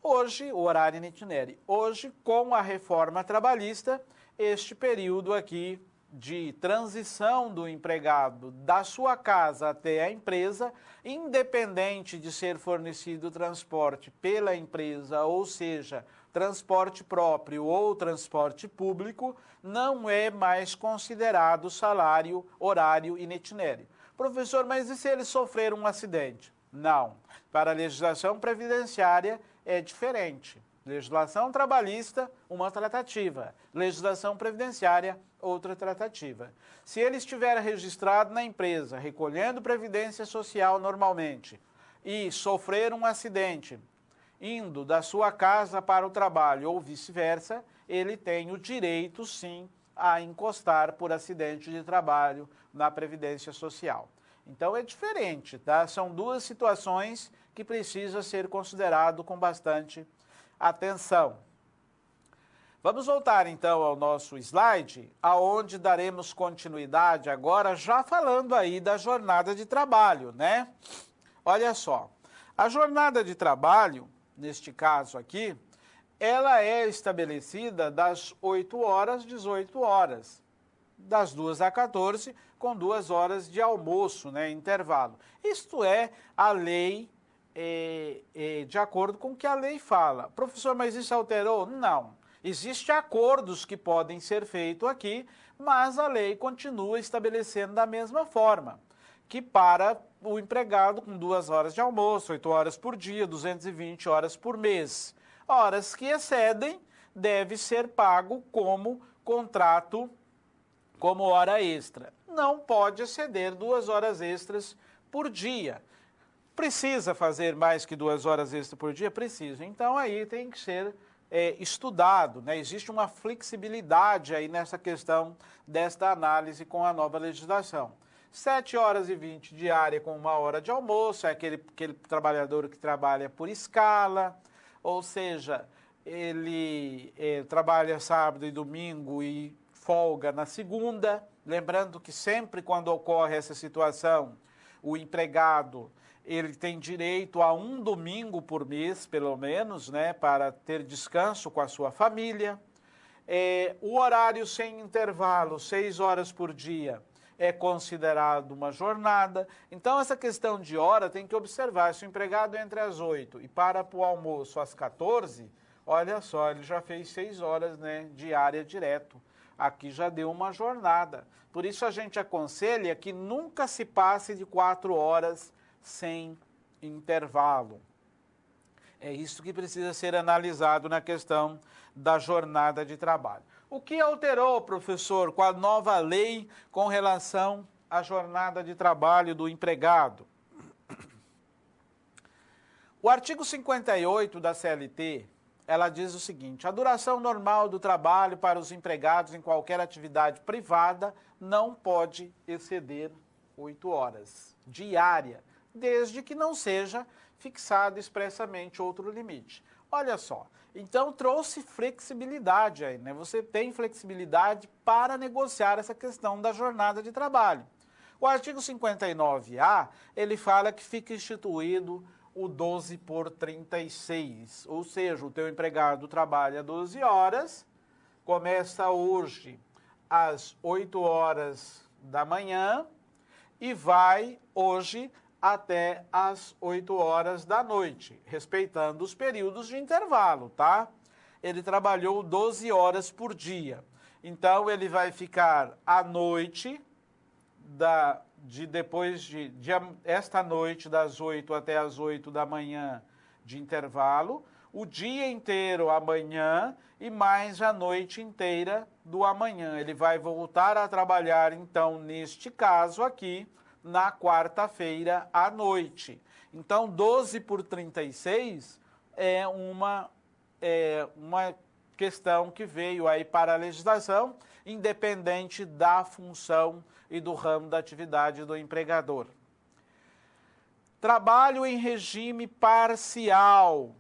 A: Hoje, o horário in itinere. Hoje, com a reforma trabalhista, este período aqui de transição do empregado da sua casa até a empresa, independente de ser fornecido transporte pela empresa, ou seja, transporte próprio ou transporte público, não é mais considerado salário horário in itinere. Professor, mas e se ele sofrer um acidente? Não. Para a legislação previdenciária é diferente. Legislação trabalhista, uma tratativa. Legislação previdenciária, outra tratativa. Se ele estiver registrado na empresa, recolhendo previdência social normalmente, e sofrer um acidente, indo da sua casa para o trabalho ou vice-versa, ele tem o direito, sim, a encostar por acidente de trabalho na previdência social. Então é diferente, tá? São duas situações que precisam ser considerado com bastante atenção. Vamos voltar então ao nosso slide, aonde daremos continuidade agora, já falando aí da jornada de trabalho, né? Olha só, a jornada de trabalho, neste caso aqui, ela é estabelecida das 8 horas, 18 horas, das 2 às 14, com 2 horas de almoço, né, intervalo. Isto é a lei, de acordo com o que a lei fala. Professor, mas isso alterou? Não. Existem acordos que podem ser feitos aqui, mas a lei continua estabelecendo da mesma forma, que para o empregado com 2 horas de almoço, 8 horas por dia, 220 horas por mês. Horas que excedem, deve ser pago como contrato, como hora extra. Não pode exceder 2 horas extras por dia. Precisa fazer mais que 2 horas extras por dia? Precisa. Então, aí tem que ser estudado, né? Existe uma flexibilidade aí nessa questão desta análise com a nova legislação. 7 horas e 20 diária com 1 hora de almoço, é aquele trabalhador que trabalha por escala, ou seja, ele trabalha sábado e domingo e folga na segunda. Lembrando que sempre quando ocorre essa situação, o empregado ele tem direito a 1 domingo por mês, pelo menos, né, para ter descanso com a sua família. O horário sem intervalo, 6 horas por dia, é considerado uma jornada. Então, essa questão de hora tem que observar. Se o empregado entra às 8 e para o almoço às 14, olha só, ele já fez 6 horas, né, diária direto. Aqui já deu uma jornada. Por isso, a gente aconselha que nunca se passe de 4 horas sem intervalo. É isso que precisa ser analisado na questão da jornada de trabalho. O que alterou, professor, com a nova lei com relação à jornada de trabalho do empregado? O artigo 58 da CLT, ela diz o seguinte: a duração normal do trabalho para os empregados em qualquer atividade privada não pode exceder 8 horas diária, desde que não seja fixado expressamente outro limite. Olha só, então trouxe flexibilidade aí, né? Você tem flexibilidade para negociar essa questão da jornada de trabalho. O artigo 59A, ele fala que fica instituído o 12 por 36, ou seja, o teu empregado trabalha 12 horas, começa hoje às 8 horas da manhã e vai hoje até as 8 horas da noite, respeitando os períodos de intervalo, tá? Ele trabalhou 12 horas por dia. Então, ele vai ficar à noite, esta noite, das 8 até as 8 da manhã de intervalo, o dia inteiro amanhã e mais a noite inteira do amanhã. Ele vai voltar a trabalhar, então, neste caso aqui, na quarta-feira à noite. Então, 12 por 36 é uma questão que veio aí para a legislação, independente da função e do ramo da atividade do empregador. Trabalho em regime parcial.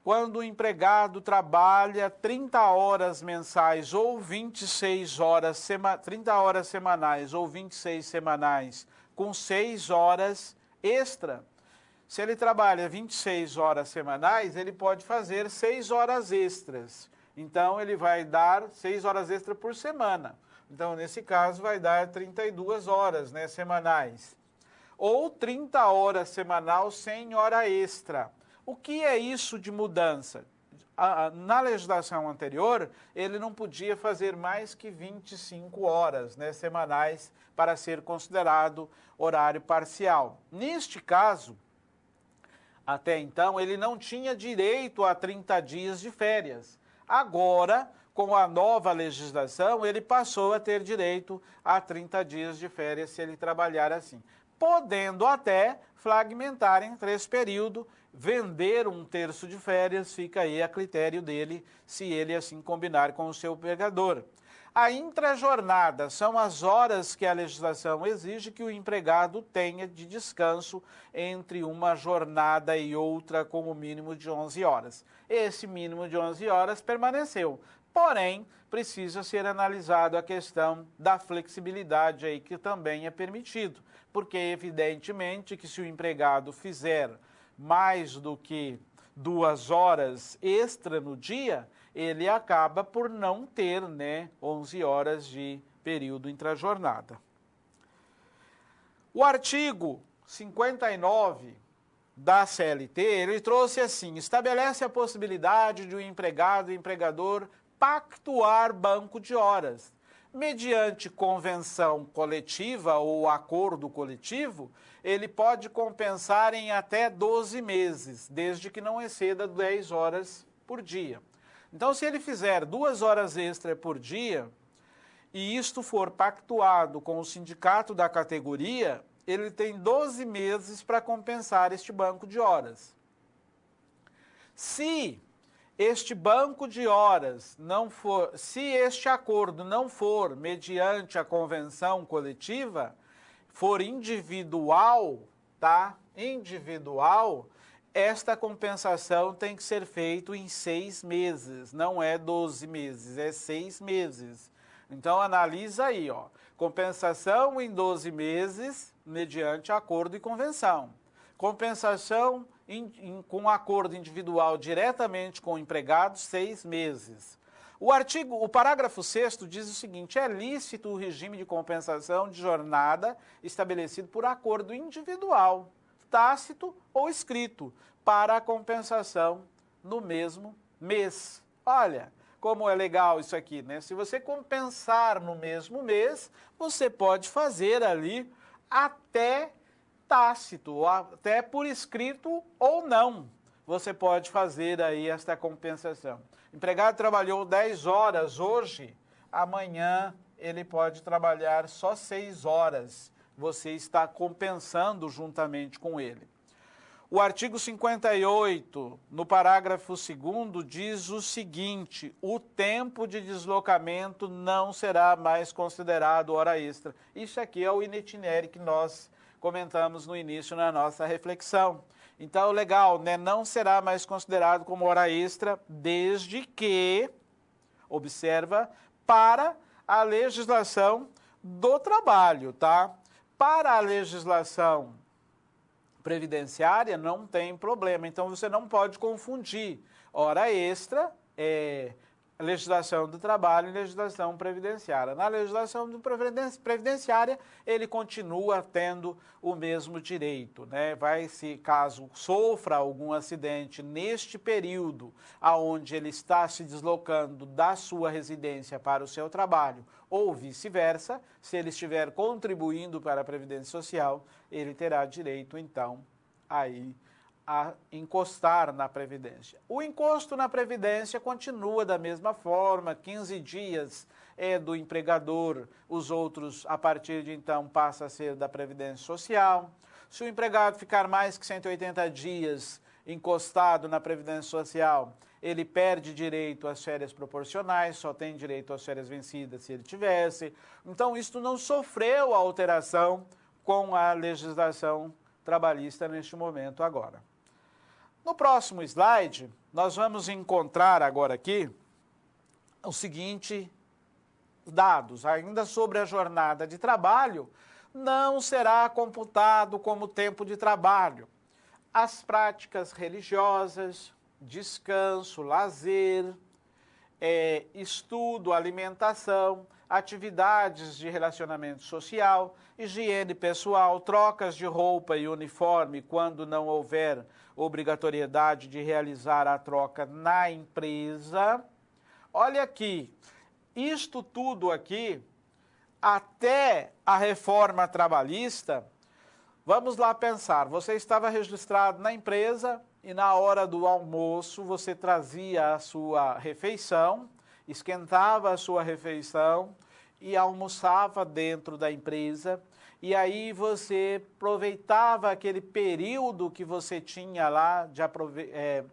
A: Quando o empregado trabalha 30 horas mensais ou 26 horas, 30 horas semanais ou 26 semanais, com 6 horas extra. Se ele trabalha 26 horas semanais, ele pode fazer 6 horas extras. Então, ele vai dar 6 horas extras por semana. Então, nesse caso, vai dar 32 horas, né, semanais. Ou 30 horas semanal sem hora extra. O que é isso de mudança? Na legislação anterior, ele não podia fazer mais que 25 horas, né, semanais para ser considerado horário parcial. Neste caso, até então, ele não tinha direito a 30 dias de férias. Agora, com a nova legislação, ele passou a ter direito a 30 dias de férias se ele trabalhar assim. Podendo até fragmentar em 3 períodos, vender 1/3 de férias, fica aí a critério dele, se ele assim combinar com o seu empregador. A intrajornada são as horas que a legislação exige que o empregado tenha de descanso entre uma jornada e outra com o mínimo de 11 horas. Esse mínimo de 11 horas permaneceu, porém, precisa ser analisado a questão da flexibilidade aí, que também é permitido, porque evidentemente que se o empregado fizer mais do que 2 horas extra no dia, ele acaba por não ter, né, 11 horas de período intrajornada. O artigo 59 da CLT, ele trouxe assim: estabelece a possibilidade de o empregado e empregador pactuar banco de horas. Mediante convenção coletiva ou acordo coletivo, ele pode compensar em até 12 meses, desde que não exceda 10 horas por dia. Então, se ele fizer 2 horas extra por dia, e isto for pactuado com o sindicato da categoria, ele tem 12 meses para compensar este banco de horas. Se este banco de horas não for, se este acordo não for mediante a convenção coletiva, for individual, tá? Individual, esta compensação tem que ser feita em 6 meses, não é 12 meses, é 6 meses. Então, analisa aí, ó, compensação em 12 meses, mediante acordo e convenção. Compensação com acordo individual diretamente com o empregado, 6 meses. O parágrafo 6º diz o seguinte: é lícito o regime de compensação de jornada estabelecido por acordo individual, tácito ou escrito, para a compensação no mesmo mês. Olha como é legal isso aqui, né? Se você compensar no mesmo mês, você pode fazer ali até tácito, até por escrito ou não. Você pode fazer aí esta compensação. O empregado trabalhou 10 horas hoje, amanhã ele pode trabalhar só 6 horas. Você está compensando juntamente com ele. O artigo 58, no parágrafo 2º, diz o seguinte: o tempo de deslocamento não será mais considerado hora extra. Isso aqui é o in itinere que nós comentamos no início na nossa reflexão. Então, legal, né? Não será mais considerado como hora extra, desde que, observa, para a legislação do trabalho, tá? Para a legislação previdenciária não tem problema, então você não pode confundir hora extra legislação do trabalho e legislação previdenciária. Na legislação previdenciária, ele continua tendo o mesmo direito, né? Caso sofra algum acidente neste período, aonde ele está se deslocando da sua residência para o seu trabalho, ou vice-versa, se ele estiver contribuindo para a Previdência Social, ele terá direito, então, aí a encostar na Previdência. O encosto na Previdência continua da mesma forma, 15 dias é do empregador, os outros, a partir de então, passa a ser da Previdência Social. Se o empregado ficar mais que 180 dias encostado na Previdência Social, ele perde direito às férias proporcionais, só tem direito às férias vencidas se ele tivesse. Então, isto não sofreu alteração com a legislação trabalhista neste momento agora. No próximo slide, nós vamos encontrar agora aqui o seguinte dados, ainda sobre a jornada de trabalho, não será computado como tempo de trabalho. As práticas religiosas, descanso, lazer, estudo, alimentação, atividades de relacionamento social, higiene pessoal, trocas de roupa e uniforme quando não houver obrigatoriedade de realizar a troca na empresa. Olha aqui, isto tudo aqui, até a reforma trabalhista, vamos lá pensar, você estava registrado na empresa e na hora do almoço você trazia a sua refeição, esquentava a sua refeição e almoçava dentro da empresa, e aí você aproveitava aquele período que você tinha lá,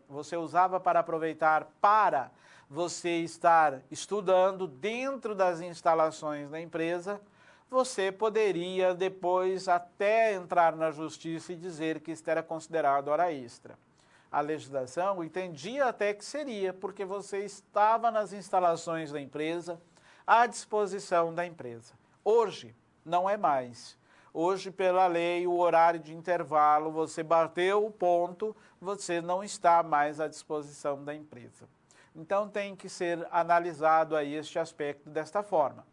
A: você usava para aproveitar para você estar estudando dentro das instalações da empresa, você poderia depois até entrar na justiça e dizer que isso era considerado hora extra. A legislação entendia até que seria, porque você estava nas instalações da empresa, à disposição da empresa. Hoje, não é mais. Hoje, pela lei, o horário de intervalo, você bateu o ponto, você não está mais à disposição da empresa. Então, tem que ser analisado aí este aspecto desta forma.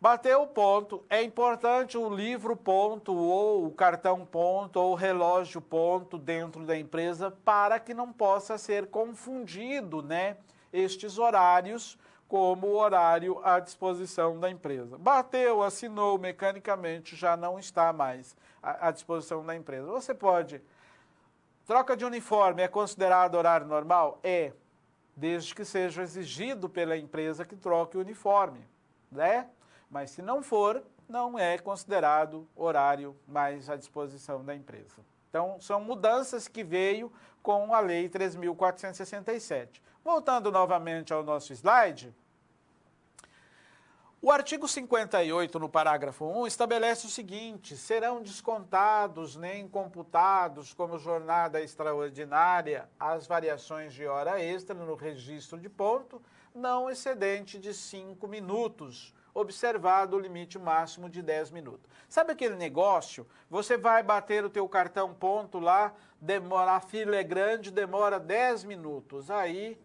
A: Bateu o ponto, é importante o livro ponto, ou o cartão ponto, ou o relógio ponto dentro da empresa, para que não possa ser confundido, né, estes horários como o horário à disposição da empresa. Bateu, assinou, mecanicamente já não está mais à disposição da empresa. Você pode... Troca de uniforme é considerado horário normal? É, desde que seja exigido pela empresa que troque o uniforme, né? Mas se não for, não é considerado horário mais à disposição da empresa. Então, são mudanças que veio com a Lei 3.467. Voltando novamente ao nosso slide, o artigo 58, no parágrafo 1, estabelece o seguinte: serão descontados nem computados como jornada extraordinária as variações de hora extra no registro de ponto, não excedente de 5 minutos, observado o limite máximo de 10 minutos. Sabe aquele negócio? Você vai bater o teu cartão ponto lá, a fila é grande, demora 10 minutos. Aí,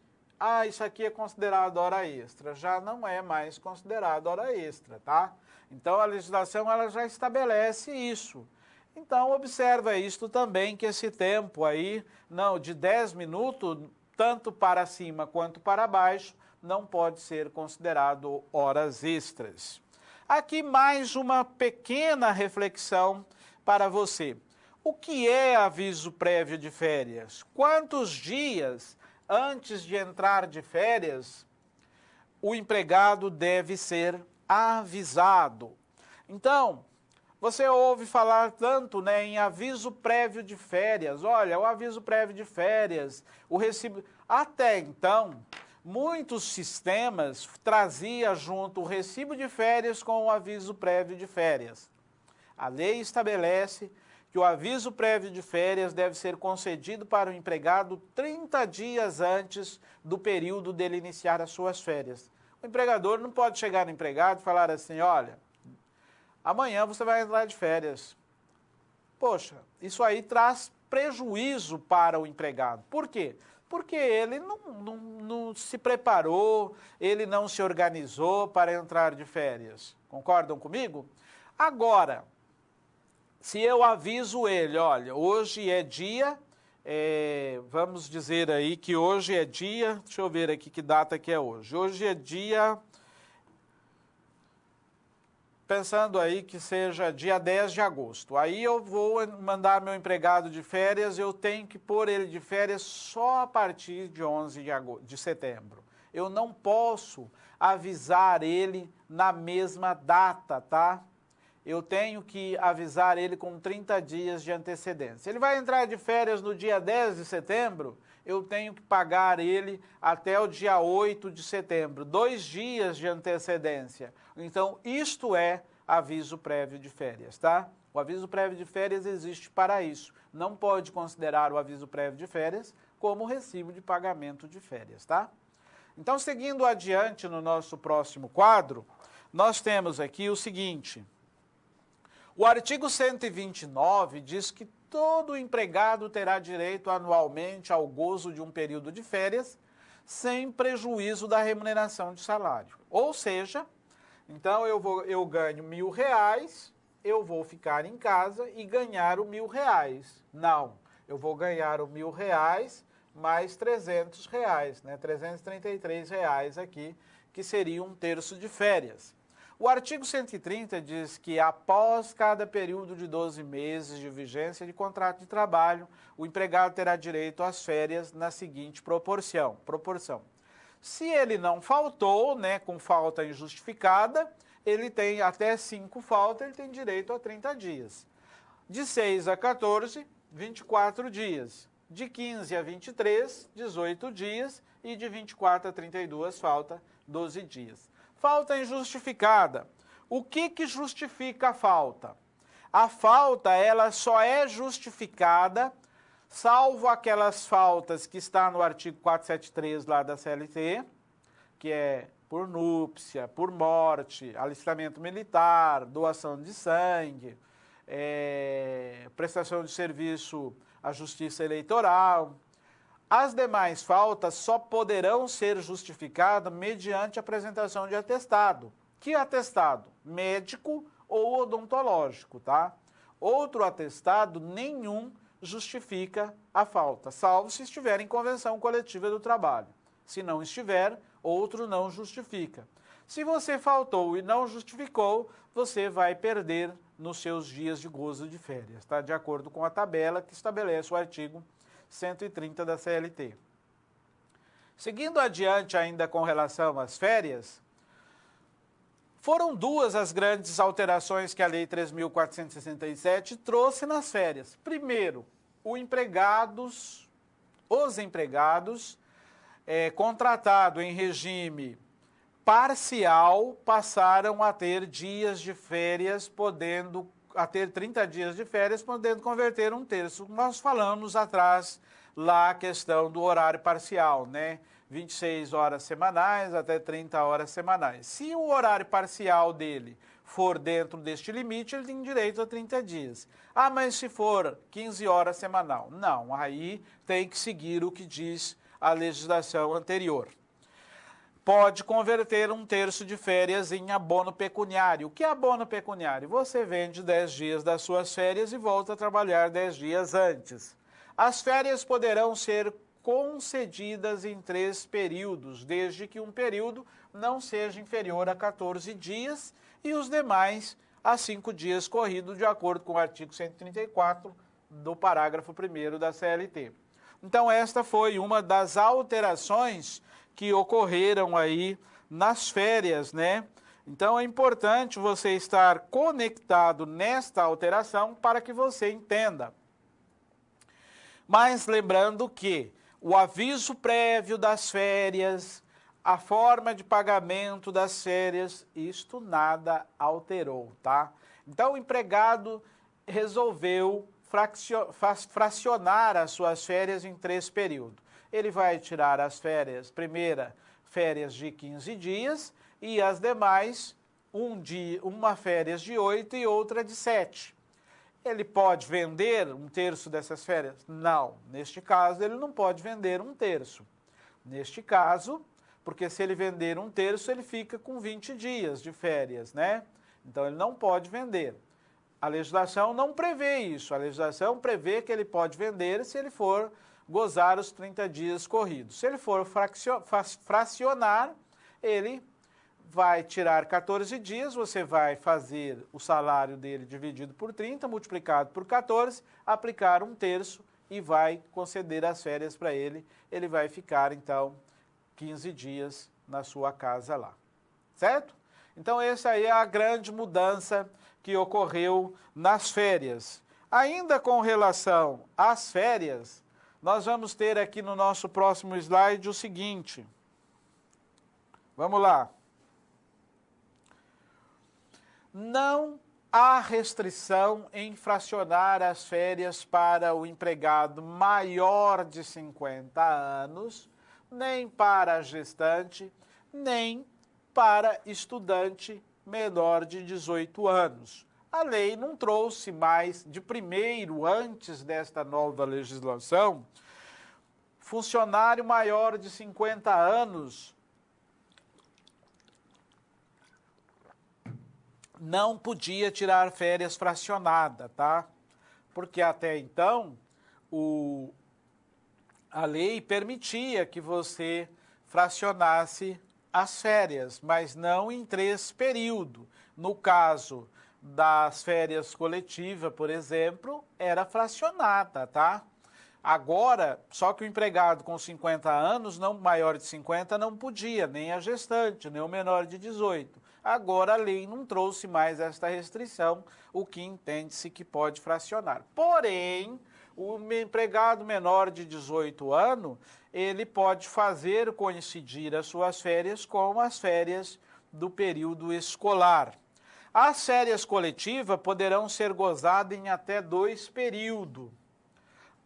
A: isso aqui é considerado hora extra. Já não é mais considerado hora extra, tá? Então, a legislação ela já estabelece isso. Então, observa isto também, que esse tempo aí, de 10 minutos, tanto para cima quanto para baixo, não pode ser considerado horas extras. Aqui mais uma pequena reflexão para você. O que é aviso prévio de férias? Quantos dias antes de entrar de férias o empregado deve ser avisado? Então, você ouve falar tanto, né, em aviso prévio de férias. Olha, o aviso prévio de férias, o recibo... Até então, muitos sistemas traziam junto o recibo de férias com o aviso prévio de férias. A lei estabelece que o aviso prévio de férias deve ser concedido para o empregado 30 dias antes do período dele iniciar as suas férias. O empregador não pode chegar no empregado e falar assim: olha, amanhã você vai entrar de férias. Poxa, isso aí traz prejuízo para o empregado. Por quê? Porque ele não se preparou, ele não se organizou para entrar de férias. Concordam comigo? Agora, se eu aviso ele, olha, hoje é dia, vamos dizer aí que hoje é dia, deixa eu ver aqui que data que é hoje. Hoje é dia, pensando aí que seja dia 10 de agosto. Aí eu vou mandar meu empregado de férias, eu tenho que pôr ele de férias só a partir de 11 de setembro. Eu não posso avisar ele na mesma data, tá? Eu tenho que avisar ele com 30 dias de antecedência. Ele vai entrar de férias no dia 10 de setembro, eu tenho que pagar ele até o dia 8 de setembro, 2 dias de antecedência. Então, isto é aviso prévio de férias, tá? O aviso prévio de férias existe para isso. Não pode considerar o aviso prévio de férias como recibo de pagamento de férias, tá? Então, seguindo adiante no nosso próximo quadro, nós temos aqui o seguinte. O artigo 129 diz que todo empregado terá direito anualmente ao gozo de um período de férias, sem prejuízo da remuneração de salário. Ou seja, então eu ganho R$1.000, eu vou ficar em casa e ganhar R$1.000. Não, eu vou ganhar R$1.000 mais R$300, né? R$333 aqui, que seria um terço de férias. O artigo 130 diz que após cada período de 12 meses de vigência de contrato de trabalho, o empregado terá direito às férias na seguinte proporção. Se ele não faltou, né, com falta injustificada, ele tem até 5 faltas, ele tem direito a 30 dias. De 6 a 14, 24 dias. De 15 a 23, 18 dias. E de 24 a 32, falta 12 dias. Falta injustificada. O que justifica a falta? A falta, ela só é justificada, salvo aquelas faltas que está no artigo 473 lá da CLT, que é por núpcia, por morte, alistamento militar, doação de sangue, prestação de serviço à justiça eleitoral. As demais faltas só poderão ser justificadas mediante apresentação de atestado. Que atestado? Médico ou odontológico, tá? Outro atestado nenhum justifica a falta, salvo se estiver em convenção coletiva do trabalho. Se não estiver, outro não justifica. Se você faltou e não justificou, você vai perder nos seus dias de gozo de férias, tá? De acordo com a tabela que estabelece o artigo 130 da CLT. Seguindo adiante ainda com relação às férias, foram 2 as grandes alterações que a Lei 3.467 trouxe nas férias. Primeiro, os empregados contratados em regime parcial passaram a ter dias de férias, a ter 30 dias de férias, podendo converter um terço. Nós falamos atrás lá a questão do horário parcial, né? 26 horas semanais até 30 horas semanais. Se o horário parcial dele for dentro deste limite, ele tem direito a 30 dias. Ah, mas se for 15 horas semanal? Não, aí tem que seguir o que diz a legislação anterior. Pode converter um terço de férias em abono pecuniário. O que é abono pecuniário? Você vende 10 dias das suas férias e volta a trabalhar 10 dias antes. As férias poderão ser concedidas em 3 períodos, desde que um período não seja inferior a 14 dias e os demais a 5 dias corridos, de acordo com o artigo 134 do parágrafo 1º da CLT. Então, esta foi uma das alterações que ocorreram aí nas férias, né? Então, é importante você estar conectado nesta alteração para que você entenda. Mas lembrando que o aviso prévio das férias, a forma de pagamento das férias, isto nada alterou, tá? Então, o empregado resolveu fracionar as suas férias em 3 períodos. Ele vai tirar as férias, primeira, férias de 15 dias e as demais, uma férias de 8 e outra de 7. Ele pode vender um terço dessas férias? Não. Neste caso, ele não pode vender um terço. Neste caso, porque se ele vender um terço, ele fica com 20 dias de férias, né? Então, ele não pode vender. A legislação não prevê isso. A legislação prevê que ele pode vender se ele for gozar os 30 dias corridos. Se ele for fracionar, ele vai tirar 14 dias, você vai fazer o salário dele dividido por 30, multiplicado por 14, aplicar um terço e vai conceder as férias para ele. Ele vai ficar, então, 15 dias na sua casa lá. Certo? Então, essa aí é a grande mudança que ocorreu nas férias. Ainda com relação às férias, nós vamos ter aqui no nosso próximo slide o seguinte. Vamos lá. Não há restrição em fracionar as férias para o empregado maior de 50 anos, nem para a gestante, nem para estudante menor de 18 anos. A lei não trouxe mais, de primeiro, antes desta nova legislação, funcionário maior de 50 anos não podia tirar férias fracionada, tá? Porque até então a lei permitia que você fracionasse as férias, mas não em 3 períodos. No caso das férias coletivas, por exemplo, era fracionada, tá? Agora, só que o empregado com 50 anos, não maior de 50, não podia, nem a gestante, nem o menor de 18. Agora a lei não trouxe mais esta restrição, o que entende-se que pode fracionar. Porém, o empregado menor de 18 anos, ele pode fazer coincidir as suas férias com as férias do período escolar. As férias coletivas poderão ser gozadas em até 2 períodos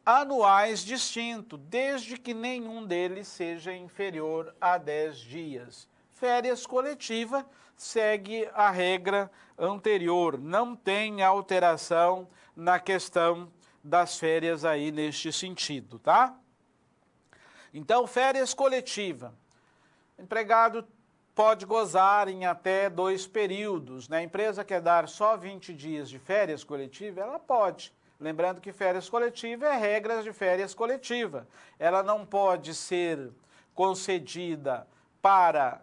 A: anuais distintos, desde que nenhum deles seja inferior a 10 dias. Férias coletivas segue a regra anterior, não tem alteração na questão das férias aí neste sentido, tá? Então, férias coletivas, empregado pode gozar em até 2 períodos, né? A empresa quer dar só 20 dias de férias coletivas, ela pode. Lembrando que férias coletivas é regras de férias coletiva. Ela não pode ser concedida para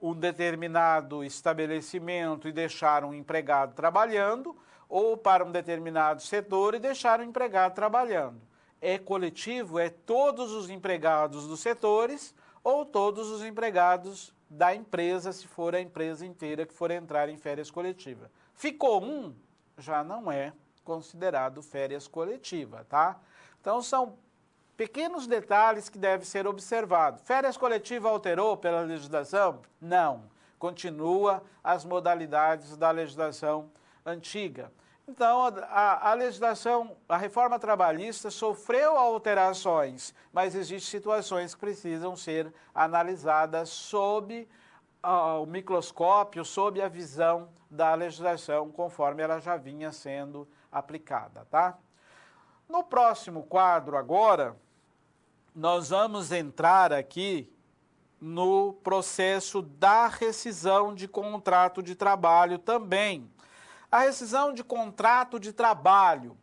A: um determinado estabelecimento e deixar um empregado trabalhando, ou para um determinado setor e deixar o empregado trabalhando. É coletivo, é todos os empregados dos setores ou todos os empregados da empresa, se for a empresa inteira que for entrar em férias coletivas. Ficou um, já não é considerado férias coletiva, tá? Então, são pequenos detalhes que devem ser observados. Férias coletiva alterou pela legislação? Não. Continua as modalidades da legislação antiga. Então, a legislação, a reforma trabalhista sofreu alterações, mas existem situações que precisam ser analisadas sob o microscópio, sob a visão da legislação, conforme ela já vinha sendo aplicada, tá? No próximo quadro agora, nós vamos entrar aqui no processo da rescisão de contrato de trabalho também. A rescisão de contrato de trabalho,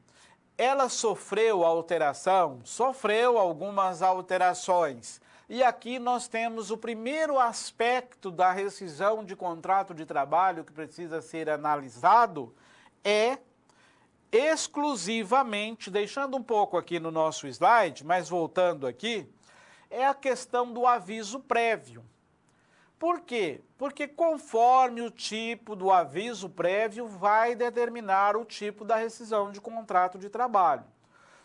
A: ela sofreu alteração? Sofreu algumas alterações. E aqui nós temos o primeiro aspecto da rescisão de contrato de trabalho que precisa ser analisado, é exclusivamente, deixando um pouco aqui no nosso slide, mas voltando aqui, é a questão do aviso prévio. Por quê? Porque conforme o tipo do aviso prévio vai determinar o tipo da rescisão de contrato de trabalho.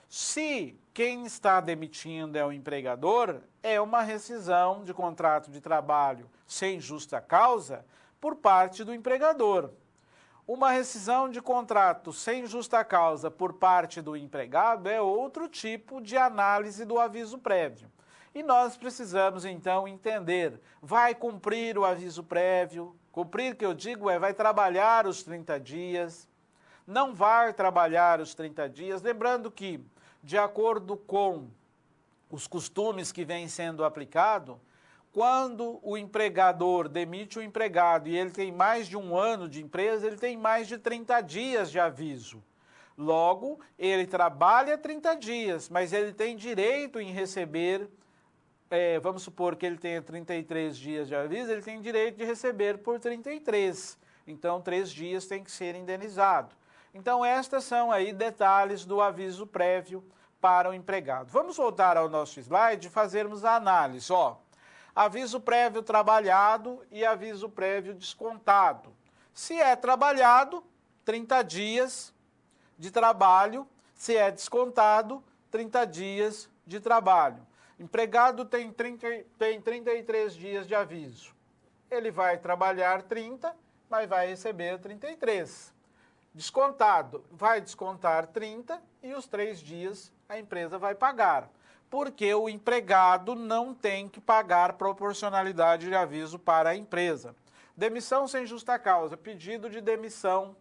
A: Se quem está demitindo é o empregador, é uma rescisão de contrato de trabalho sem justa causa por parte do empregador. Uma rescisão de contrato sem justa causa por parte do empregado é outro tipo de análise do aviso prévio. E nós precisamos, então, entender, vai cumprir o aviso prévio? Cumprir, que eu digo, vai trabalhar os 30 dias, não vai trabalhar os 30 dias. Lembrando que, de acordo com os costumes que vêm sendo aplicados, quando o empregador demite o empregado e ele tem mais de 1 ano de empresa, ele tem mais de 30 dias de aviso. Logo, ele trabalha 30 dias, mas ele tem direito em receber, vamos supor que ele tenha 33 dias de aviso, ele tem direito de receber por 33. Então, 3 dias tem que ser indenizado. Então, estes são aí detalhes do aviso prévio para o empregado. Vamos voltar ao nosso slide e fazermos a análise. Aviso prévio trabalhado e aviso prévio descontado. Se é trabalhado, 30 dias de trabalho. Se é descontado, 30 dias de trabalho. Empregado tem 33 dias de aviso. Ele vai trabalhar 30, mas vai receber 33. Descontado, vai descontar 30 e os 3 dias a empresa vai pagar. Porque o empregado não tem que pagar proporcionalidade de aviso para a empresa. Demissão sem justa causa, pedido de demissão,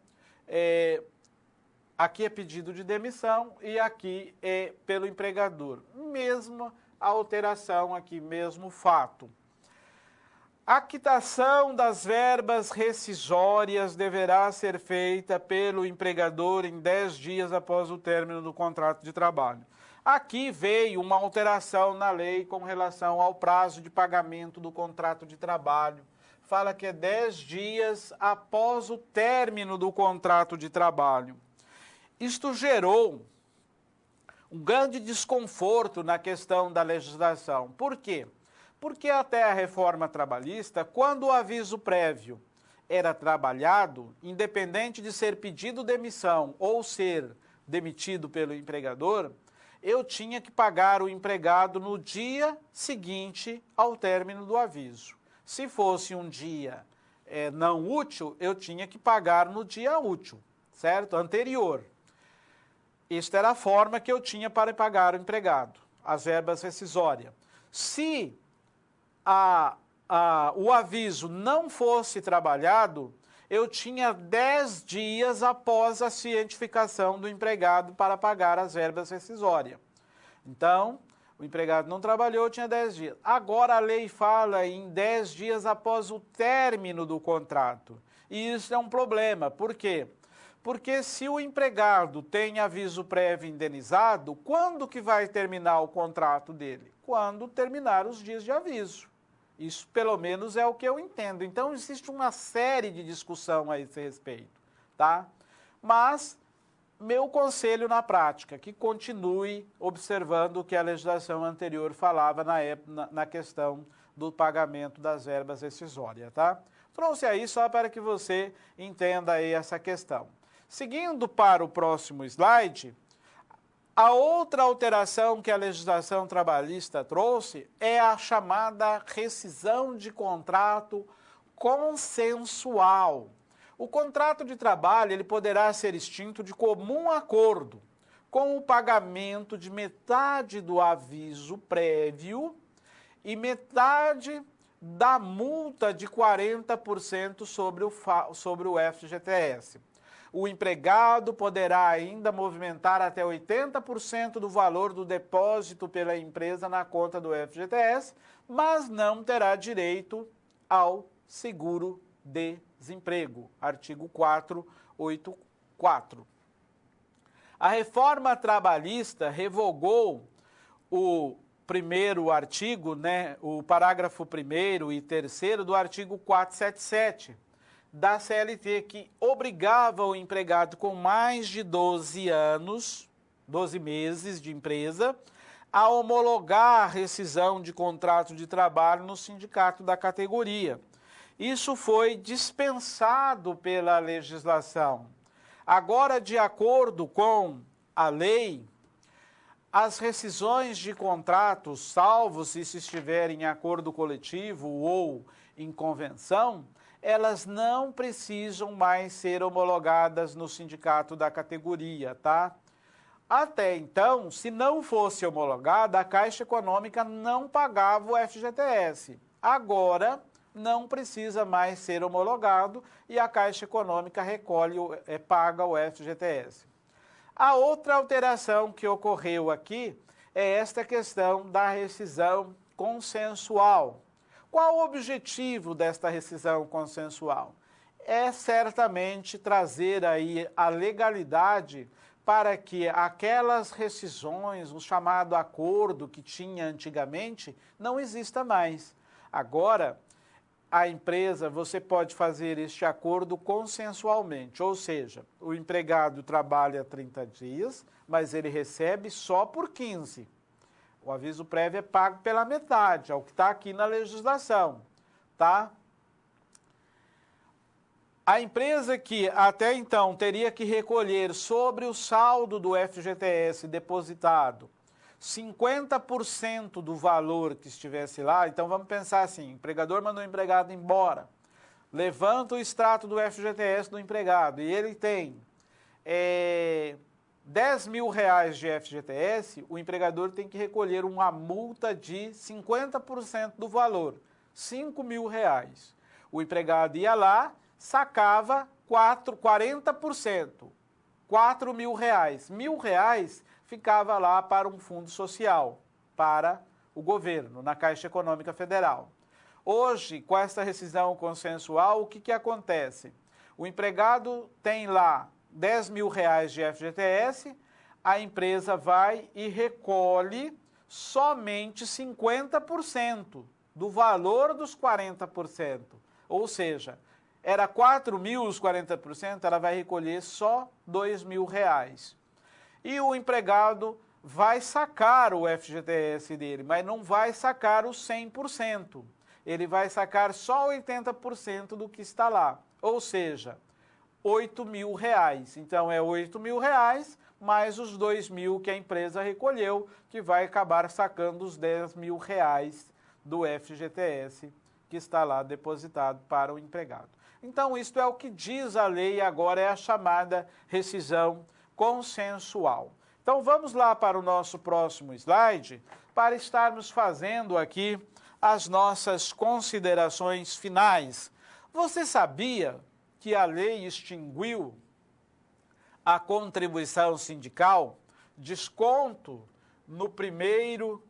A: aqui é pedido de demissão e aqui é pelo empregador. Mesma alteração aqui, mesmo fato. A quitação das verbas rescisórias deverá ser feita pelo empregador em 10 dias após o término do contrato de trabalho. Aqui veio uma alteração na lei com relação ao prazo de pagamento do contrato de trabalho. Fala que é 10 dias após o término do contrato de trabalho. Isto gerou um grande desconforto na questão da legislação. Por quê? Porque até a reforma trabalhista, quando o aviso prévio era trabalhado, independente de ser pedido demissão ou ser demitido pelo empregador, eu tinha que pagar o empregado no dia seguinte ao término do aviso. Se fosse um dia não útil, eu tinha que pagar no dia útil, certo? Anterior. Esta era a forma que eu tinha para pagar o empregado, as verbas rescisórias. Se o aviso não fosse trabalhado, eu tinha 10 dias após a cientificação do empregado para pagar as verbas rescisórias. Então, o empregado não trabalhou, tinha 10 dias. Agora a lei fala em 10 dias após o término do contrato. E isso é um problema. Por quê? Porque se o empregado tem aviso prévio indenizado, quando que vai terminar o contrato dele? Quando terminar os dias de aviso. Isso, pelo menos, é o que eu entendo. Então, existe uma série de discussão a esse respeito, tá? Mas, meu conselho na prática, que continue observando o que a legislação anterior falava na questão do pagamento das verbas rescisórias, tá? Trouxe aí só para que você entenda aí essa questão. Seguindo para o próximo slide, a outra alteração que a legislação trabalhista trouxe é a chamada rescisão de contrato consensual. O contrato de trabalho ele poderá ser extinto de comum acordo, com o pagamento de metade do aviso prévio e metade da multa de 40% sobre o FGTS. O empregado poderá ainda movimentar até 80% do valor do depósito pela empresa na conta do FGTS, mas não terá direito ao seguro-desemprego. Artigo 484. A reforma trabalhista revogou o primeiro artigo, o parágrafo 1º e 3º do artigo 477. Da CLT, que obrigava o empregado com mais de 12 meses de empresa, a homologar a rescisão de contrato de trabalho no sindicato da categoria. Isso foi dispensado pela legislação. Agora, de acordo com a lei, as rescisões de contratos, salvo se estiverem em acordo coletivo ou em convenção, elas não precisam mais ser homologadas no sindicato da categoria, tá? Até então, se não fosse homologada, a Caixa Econômica não pagava o FGTS. Agora, não precisa mais ser homologado e a Caixa Econômica recolhe, paga o FGTS. A outra alteração que ocorreu aqui é esta questão da rescisão consensual. Qual o objetivo desta rescisão consensual? É certamente trazer aí a legalidade para que aquelas rescisões, o chamado acordo que tinha antigamente, não exista mais. Agora, a empresa, você pode fazer este acordo consensualmente, ou seja, o empregado trabalha 30 dias, mas ele recebe só por 15. O aviso prévio é pago pela metade, é o que está aqui na legislação, tá? A empresa que até então teria que recolher sobre o saldo do FGTS depositado 50% do valor que estivesse lá, então vamos pensar assim, o empregador mandou o empregado embora, levanta o extrato do FGTS do empregado e ele tem 10 mil reais de FGTS, o empregador tem que recolher uma multa de 50% do valor, 5 mil reais. O empregado ia lá, sacava 40%, 4 mil reais. R$ 1.000 ficava lá para um fundo social, para o governo, na Caixa Econômica Federal. Hoje, com essa rescisão consensual, o que acontece? O empregado tem lá 10 mil reais de FGTS, a empresa vai e recolhe somente 50% do valor dos 40%. Ou seja, era 4 mil os 40%, ela vai recolher só 2 mil reais. E o empregado vai sacar o FGTS dele, mas não vai sacar os 100%. Ele vai sacar só 80% do que está lá. Ou seja, 8 mil reais. Então, é 8 mil reais mais os 2 mil que a empresa recolheu, que vai acabar sacando os 10 mil reais do FGTS que está lá depositado para o empregado. Então, isto é o que diz a lei, agora é a chamada rescisão consensual. Então, vamos lá para o nosso próximo slide, para estarmos fazendo aqui as nossas considerações finais. Você sabia que a lei extinguiu a contribuição sindical, desconto no primeiro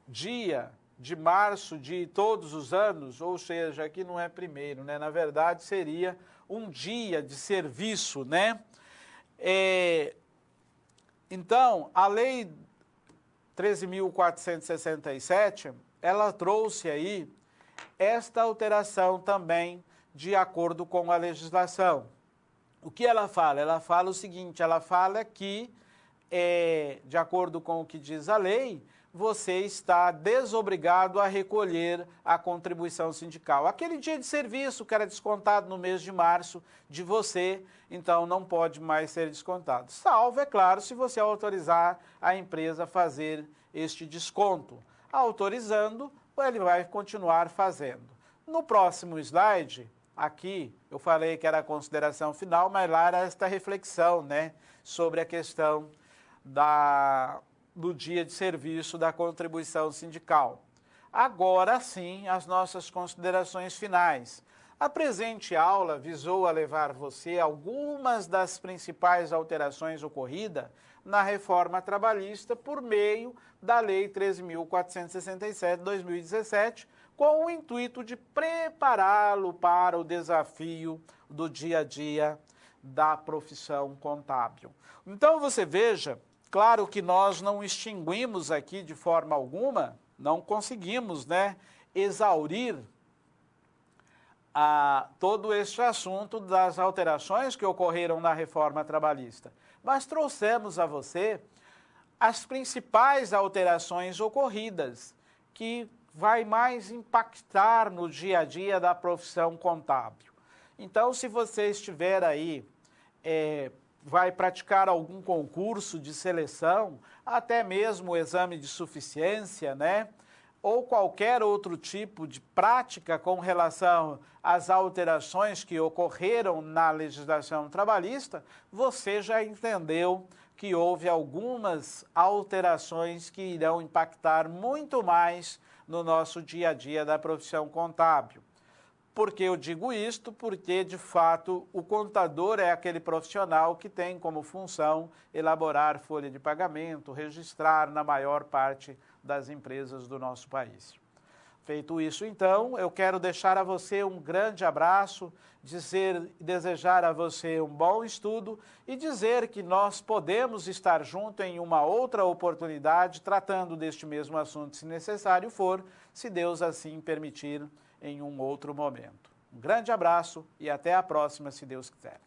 A: dia de março de todos os anos, ou seja, aqui não é primeiro, né? Na verdade, seria um dia de serviço, né? Então, a Lei 13.467, ela trouxe aí esta alteração também de acordo com a legislação. O que ela fala? Ela fala o seguinte, ela fala que, de acordo com o que diz a lei, você está desobrigado a recolher a contribuição sindical. Aquele dia de serviço que era descontado no mês de março de você, então não pode mais ser descontado. Salvo, é claro, se você autorizar a empresa a fazer este desconto. Autorizando, ele vai continuar fazendo. No próximo slide, aqui, eu falei que era a consideração final, mas lá era esta reflexão, né, sobre a questão do dia de serviço da contribuição sindical. Agora sim, as nossas considerações finais. A presente aula visou a levar você algumas das principais alterações ocorridas na reforma trabalhista por meio da Lei 13.467 de 2017, com o intuito de prepará-lo para o desafio do dia a dia da profissão contábil. Então você veja, claro que nós não extinguimos aqui de forma alguma, não conseguimos, né, exaurir todo este assunto das alterações que ocorreram na reforma trabalhista, mas trouxemos a você as principais alterações ocorridas, que vai mais impactar no dia a dia da profissão contábil. Então, se você estiver aí, vai praticar algum concurso de seleção, até mesmo o exame de suficiência, né? Ou qualquer outro tipo de prática com relação às alterações que ocorreram na legislação trabalhista, você já entendeu que houve algumas alterações que irão impactar muito mais no nosso dia a dia da profissão contábil. Por que eu digo isto? Porque, de fato, o contador é aquele profissional que tem como função elaborar folha de pagamento, registrar na maior parte das empresas do nosso país. Feito isso, então, eu quero deixar a você um grande abraço, desejar a você um bom estudo e dizer que nós podemos estar juntos em uma outra oportunidade, tratando deste mesmo assunto, se necessário for, se Deus assim permitir, em um outro momento. Um grande abraço e até a próxima, se Deus quiser.